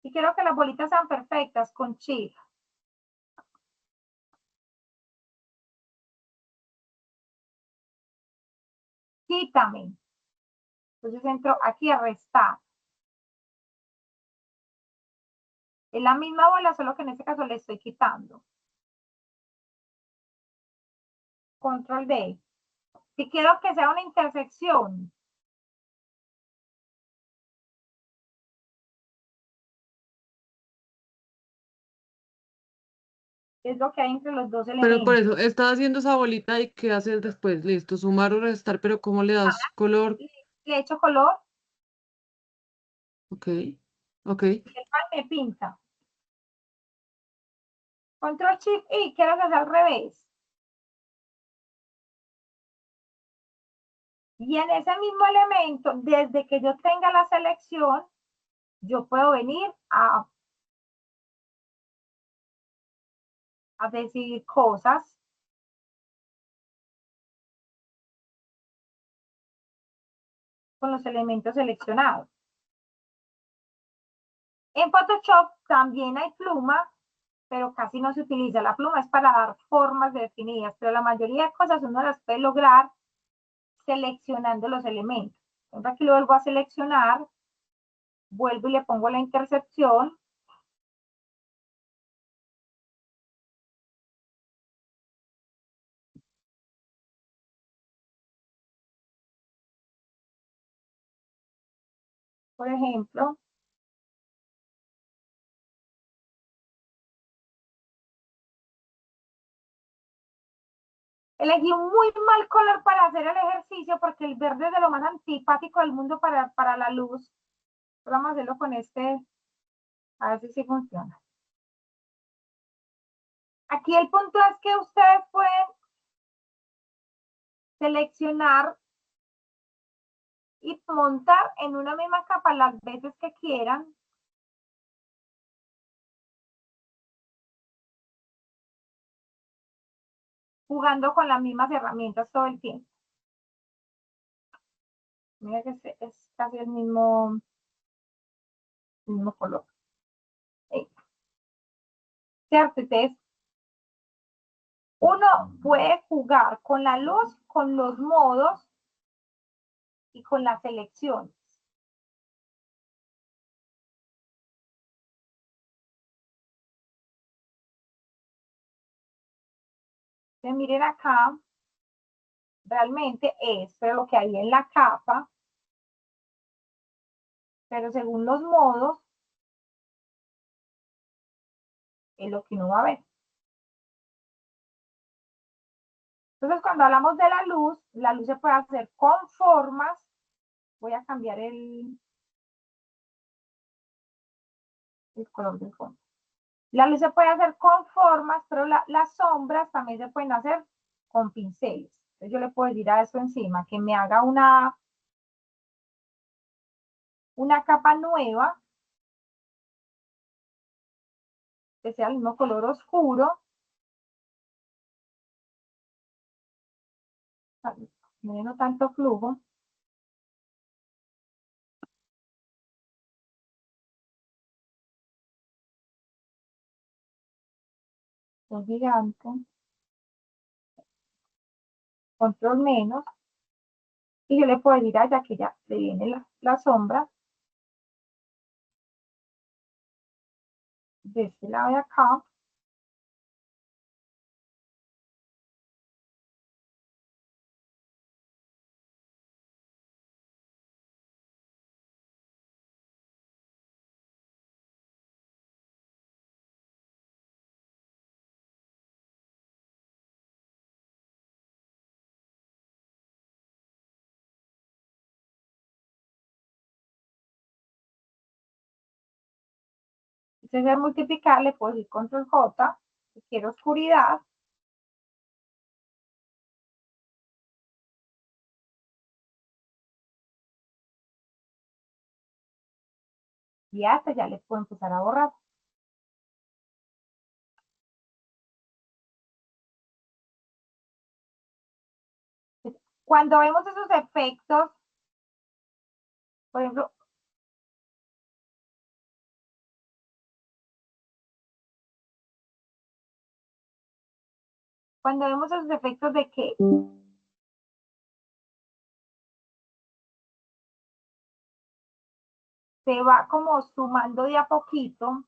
Y quiero que las bolitas sean perfectas con Shift. Quítame. Entonces entro aquí a restar. Es la misma bola, solo que en este caso le estoy quitando. Control D. Si quiero que sea una intersección. Es lo que hay entre los dos elementos. Pero por eso, estás haciendo esa bolita y ¿qué haces después? Listo, sumar o restar, pero ¿cómo le das color? Le echo color. Ok, ok. Y el cual me pinta. Control Shift y quiero que sea al revés. Y en ese mismo elemento, desde que yo tenga la selección, yo puedo venir a decidir cosas. Con los elementos seleccionados. En Photoshop también hay pluma, pero casi no se utiliza. La pluma es para dar formas definidas, pero la mayoría de cosas uno las puede lograr seleccionando los elementos. Entonces aquí lo vuelvo a seleccionar, vuelvo y le pongo la intersección. Por ejemplo, elegí un muy mal color para hacer el ejercicio porque el verde es de lo más antipático del mundo para la luz. Vamos a hacerlo con este, a ver si sí funciona. Aquí el punto es que ustedes pueden seleccionar y montar en una misma capa las veces que quieran. Jugando con las mismas herramientas todo el tiempo. Mira que es casi el mismo color. ¿Cierto? Entonces, uno puede jugar con la luz, con los modos y con las selecciones. Entonces, miren acá, realmente esto es lo que hay en la capa, pero según los modos, es lo que uno va a ver. Entonces, cuando hablamos de la luz se puede hacer con formas. Voy a cambiar el color del fondo. La luz se puede hacer con formas, pero las sombras también se pueden hacer con pinceles. Entonces yo le puedo decir a esto encima que me haga una capa nueva, que sea el mismo color oscuro. No tanto flujo. Un gigante. Control menos. Y yo le puedo decir a ella que ya le viene la sombra. De este lado de acá. Entonces al multiplicar le puedo decir control J. Si quiero oscuridad. Y hasta ya le puedo empezar a borrar. Cuando vemos esos efectos, por ejemplo, cuando vemos esos efectos de que se va como sumando de a poquito,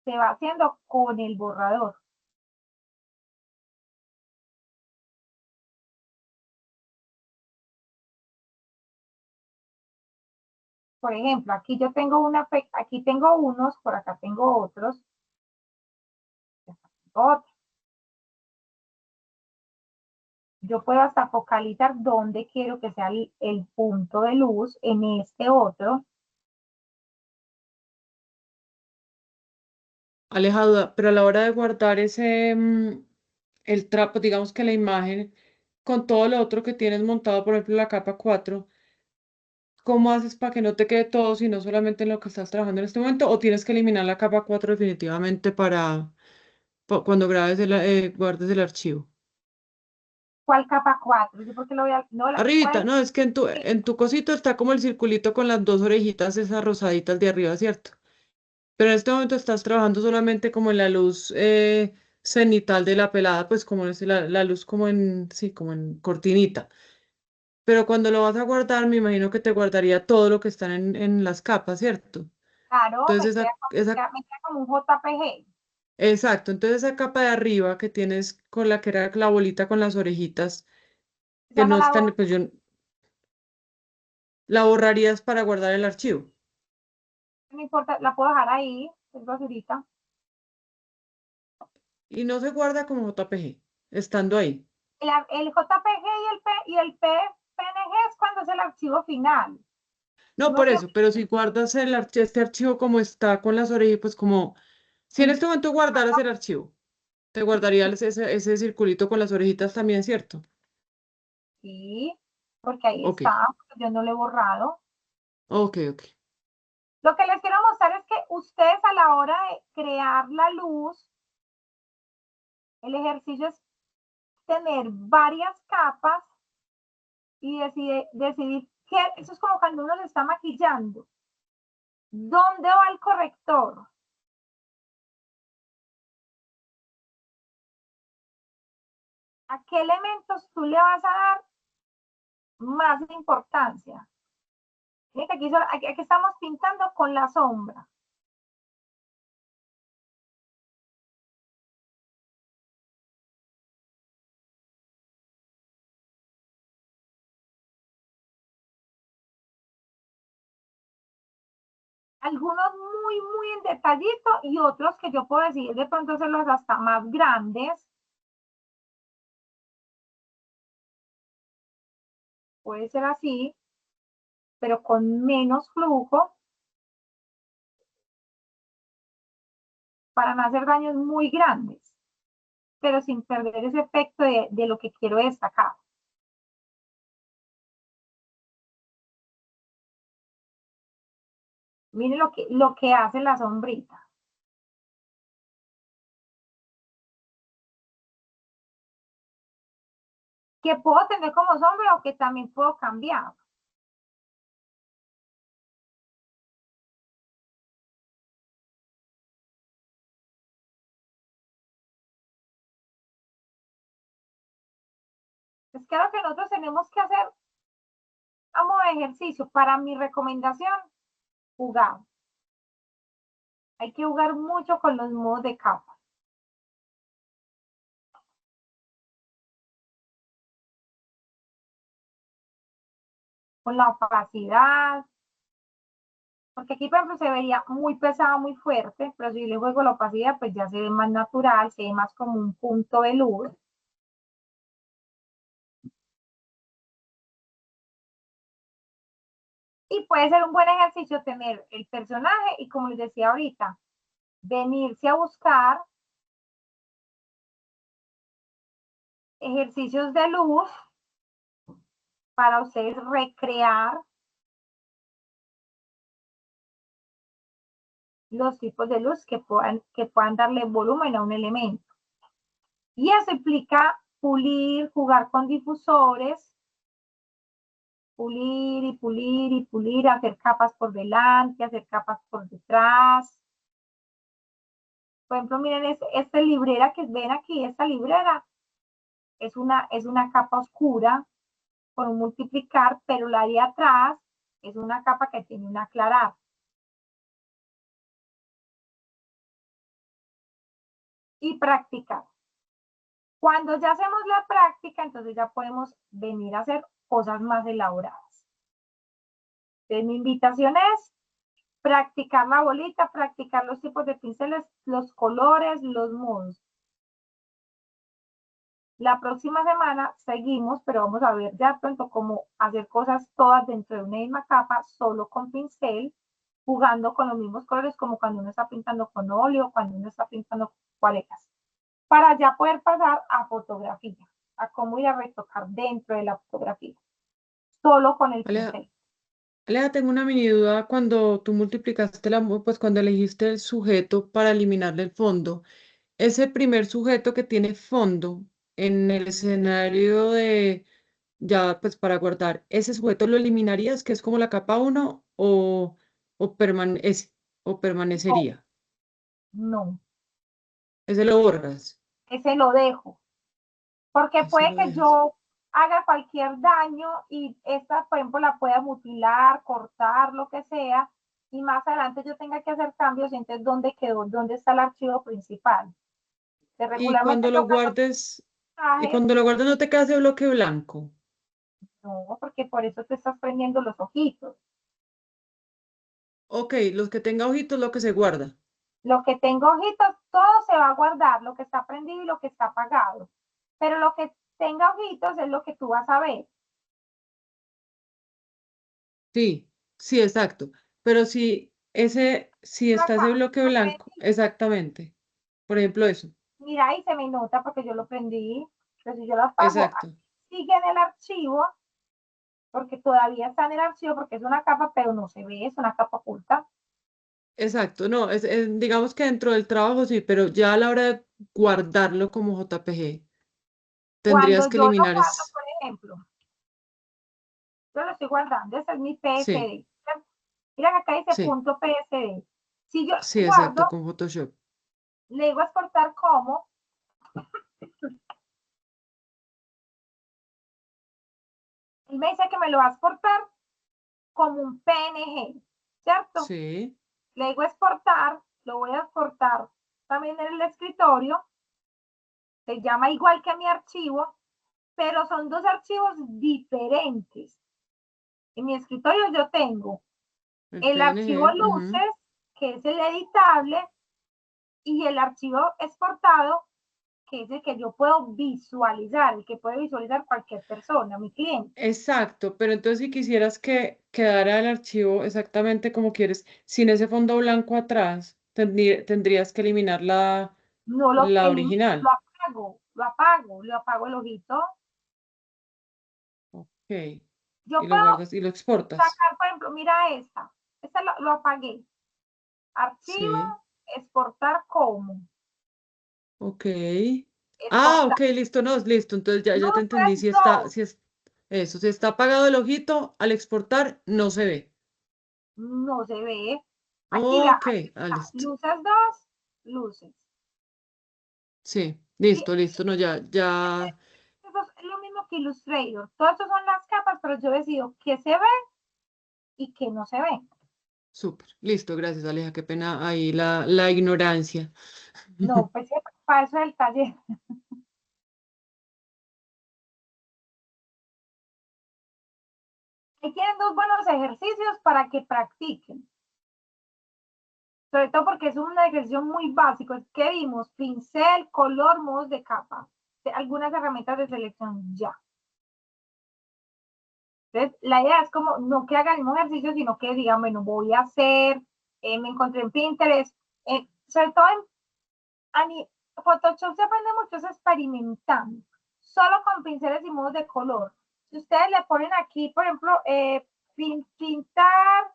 se va haciendo con el borrador. Por ejemplo, aquí yo tengo aquí tengo unos, por acá tengo otros. Yo puedo hasta focalizar dónde quiero que sea el punto de luz en este otro. aleja duda, pero a la hora de guardar el trapo, digamos que la imagen, con todo lo otro que tienes montado, por ejemplo, la capa 4, ¿cómo haces para que no te quede todo, sino solamente en lo que estás trabajando en este momento? ¿O tienes que eliminar la capa 4 definitivamente para cuando grabes guardes el archivo? ¿Cuál capa 4? Yo porque lo voy a, no, Arribita, no, es que en tu cosito está como el circulito con las dos orejitas, esas rosaditas de arriba, ¿cierto? Pero en este momento estás trabajando solamente como en la luz cenital de la pelada, pues como es la luz como sí, como en cortinita. Pero cuando lo vas a guardar, me imagino que te guardaría todo lo que están en las capas, ¿cierto? claro, Entonces me queda como un JPG. exacto, entonces esa capa de arriba que tienes con la que era la bolita con las orejitas, que Ya no no la están, borro, pues yo la borrarías para guardar el archivo. no importa, la puedo dejar ahí, es basurita. Y no se guarda como JPG, estando ahí. El JPG PNG es cuando es el archivo final. No, No por siempre eso, pero si guardas este archivo como está con las orejas, pues como si en este momento guardaras el archivo, te guardaría ese circulito con las orejitas también, ¿cierto? sí, porque ahí Ok, está, porque yo no lo he borrado. ok, ok. Lo que les quiero mostrar es que ustedes a la hora de crear la luz, el ejercicio es tener varias capas y decidir qué, eso es como cuando uno se está maquillando. ¿Dónde va el corrector? ¿A qué elementos tú le vas a dar más importancia? Fíjate, aquí estamos pintando con la sombra. Algunos muy en detallito y otros que yo puedo decir de pronto hacerlos hasta más grandes. Puede ser así, pero con menos flujo para no hacer daños muy grandes, pero sin perder ese efecto de lo que quiero destacar. Miren lo que hace la sombrita. Que puedo tener como sombra o que también puedo cambiar. Es que lo que nosotros tenemos que hacer a modo de ejercicio, para mi recomendación, jugar. Hay que jugar mucho con los modos de capa. Con la opacidad. Porque aquí, por ejemplo, se vería muy pesado, muy fuerte, pero si le juego la opacidad, pues ya se ve más natural, se ve más como un punto de luz. Y puede ser un buen ejercicio tener el personaje y, como les decía ahorita, venirse a buscar ejercicios de luz para ustedes recrear los tipos de luz que puedan darle volumen a un elemento. Y eso implica pulir, jugar con difusores, pulir y pulir y pulir, hacer capas por delante, hacer capas por detrás. Por ejemplo, miren esta librera que ven aquí, esta librera es una capa oscura con un multiplicar, pero la de atrás es una capa que tiene un aclarar. Y practicar. Cuando ya hacemos la práctica, entonces ya podemos venir a hacer cosas más elaboradas. Entonces, mi invitación es practicar la bolita, practicar los tipos de pinceles, los colores, los modos. La próxima semana seguimos, pero vamos a ver ya pronto cómo hacer cosas todas dentro de una misma capa, solo con pincel. jugando con los mismos colores como cuando uno está pintando con óleo, cuando uno está pintando con acuarelas, para ya poder pasar a fotografía, a cómo ir a retocar dentro de la fotografía, solo con el Aleja, pincel. Aleja, tengo una mini duda cuando tú multiplicaste pues cuando elegiste el sujeto para eliminarle el fondo. Ese primer sujeto que tiene fondo en el escenario de, ya pues para guardar, ¿ese sujeto lo eliminarías, que es como la capa 1, o, o permanecería? No, Ese lo borras, ese lo dejo, porque ese puede lo que dejas. yo haga cualquier daño y esta, por ejemplo, la pueda mutilar, cortar, lo que sea, y más adelante yo tenga que hacer cambios, y entonces, ¿dónde quedó? ¿Dónde está el archivo principal? Que Y regularmente cuando lo toca los guardes, y mensajes. cuando lo guardes no te queda ese bloque blanco. No, porque por eso te estás prendiendo los ojitos. Ok, los que tenga ojitos, lo que se guarda. Lo que tenga ojitos, todo se va a guardar, lo que está prendido y lo que está apagado. Pero lo que tenga ojitos es lo que tú vas a ver. Sí, sí, exacto. Pero si Yo está acá ese bloque lo blanco, prendí, exactamente. Por ejemplo, eso. mira, ahí se me nota porque yo lo prendí. Pero si yo lo apago, Exacto, sigue en el archivo, porque todavía está en el archivo, porque es una capa, pero no se ve, es una capa oculta. exacto. No, digamos que dentro del trabajo sí, pero ya a la hora de guardarlo como JPG, Cuando tendrías que yo lo eliminar guardo, eso. por ejemplo, yo lo estoy guardando, ese es mi Sí, PSD. Mira que acá dice sí, punto PSD. Si yo sí, exacto, guardo, con Photoshop. le digo exportar como, él me dice que me lo va a exportar como un PNG, ¿cierto? Sí, Le digo exportar, lo voy a exportar también en el escritorio, se llama igual que mi archivo, pero son dos archivos diferentes. En mi escritorio yo tengo el el archivo PNG. Ujú. luces, que es el editable, y el archivo exportado, que es el que yo puedo visualizar, el que puede visualizar cualquier persona, mi cliente. Exacto, pero entonces si quisieras que quedara el archivo exactamente como quieres, sin ese fondo blanco atrás, tendrías que eliminar No lo la elimino, original. lo apago el ojito. Ok, Yo y lo puedo guardas y lo exportas. sacar, por ejemplo, mira esta lo apagué. Archivo, Sí, exportar como, ok. Ah, exportar ok, listo, no, listo. Entonces ya te entendí. luces 2, Si está apagado el ojito, al exportar no se ve. no se ve. Ok, Aquí está, listo. luces 2, luces. Sí, Y listo, no, ya. eso es lo mismo que Illustrator. Todas estas son las capas, pero yo decido qué se ve y qué no se ve. Súper, listo, gracias, Aleja, qué pena ahí la ignorancia. No, pues para eso es el taller. Ahí tienen dos buenos ejercicios para que practiquen. Sobre todo porque es un ejercicio muy básico. Es que vimos pincel, color, modos de capa. Algunas herramientas de selección ya. Entonces, la idea es como no que hagan el mismo ejercicio, sino que digan, bueno, voy a hacer, me encontré en Pinterest, sobre todo en Photoshop se aprende mucho es experimentando, solo con pinceles y modos de color. Si ustedes le ponen aquí, por ejemplo, pintar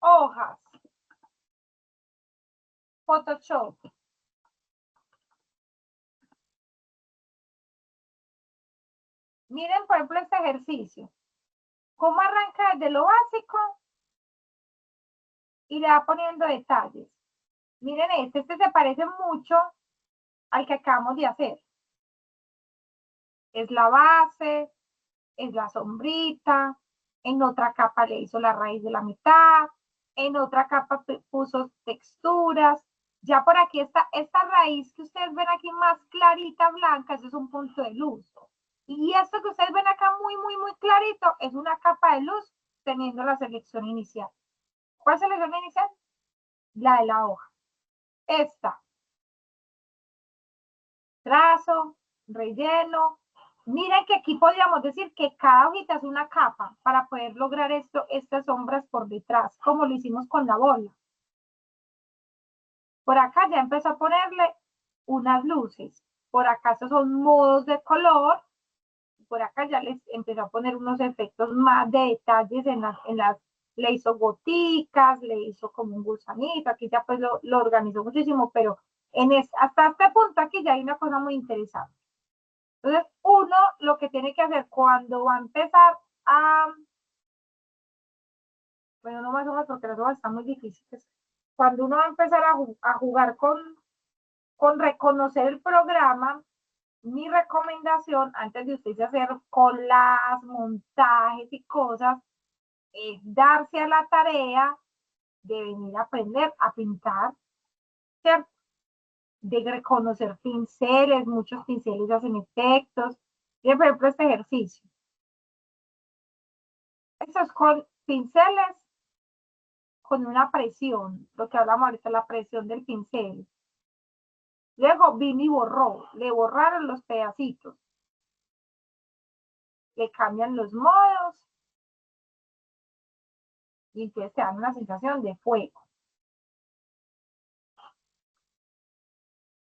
hojas, Photoshop. Miren, por ejemplo, este ejercicio. ¿Cómo arranca desde lo básico y le va poniendo detalles? Miren este se parece mucho al que acabamos de hacer. Es la base, es la sombrita, en otra capa le hizo la raíz de la mitad, en otra capa puso texturas. Ya por aquí está esta raíz que ustedes ven aquí más clarita, blanca, ese es un punto de luz. Y esto que ustedes ven acá muy clarito es una capa de luz teniendo la selección inicial. ¿Cuál selección inicial? La de la hoja. Esta. Trazo, relleno, miren que aquí podríamos decir que cada hojita es una capa para poder lograr estas sombras por detrás, como lo hicimos con la bola. Por acá ya empezó a ponerle unas luces. Por acá estos son modos de color. Por acá ya les empezó a poner unos efectos más de detalles le hizo goticas, le hizo como un gusanito. Aquí ya pues lo organizó muchísimo, pero hasta este punto aquí ya hay una cosa muy interesante. Entonces, uno lo que tiene que hacer cuando va a empezar bueno, no más o menos porque las hojas están muy difíciles. Cuando uno va a empezar a jugar con reconocer el programa, mi recomendación, antes de usted hacer colas, montajes y cosas, es darse a la tarea de venir a aprender a pintar, ¿cierto? De reconocer pinceles, muchos pinceles hacen efectos. Y por ejemplo, este ejercicio. Esto es con pinceles, con una presión, lo que hablamos ahorita, la presión del pincel. Luego vino y borró, le borraron los pedacitos. Le cambian los modos. Y entonces te dan una sensación de fuego.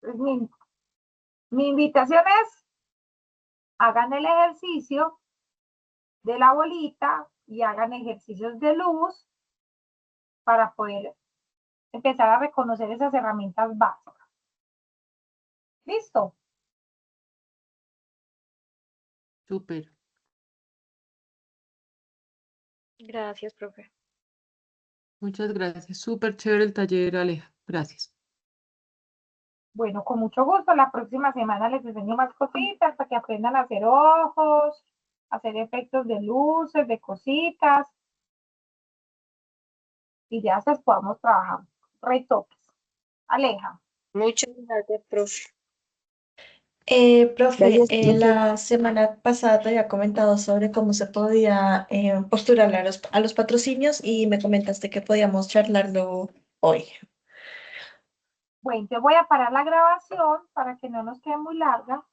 Entonces, mi invitación es, hagan el ejercicio de la bolita y hagan ejercicios de luz para poder empezar a reconocer esas herramientas básicas. ¿Listo? Súper. Gracias, profe. Muchas gracias. Súper chévere el taller, Aleja. Gracias. Bueno, con mucho gusto. La próxima semana les enseño más cositas para que aprendan a hacer ojos, a hacer efectos de luces, de cositas. Y ya después podamos trabajar retoques. Aleja. Muchas gracias, profe. Profe, Gracias, profe. la semana pasada te había comentado sobre cómo se podía postular a los patrocinios y me comentaste que podíamos charlarlo hoy. Bueno, te voy a parar la grabación para que no nos quede muy larga.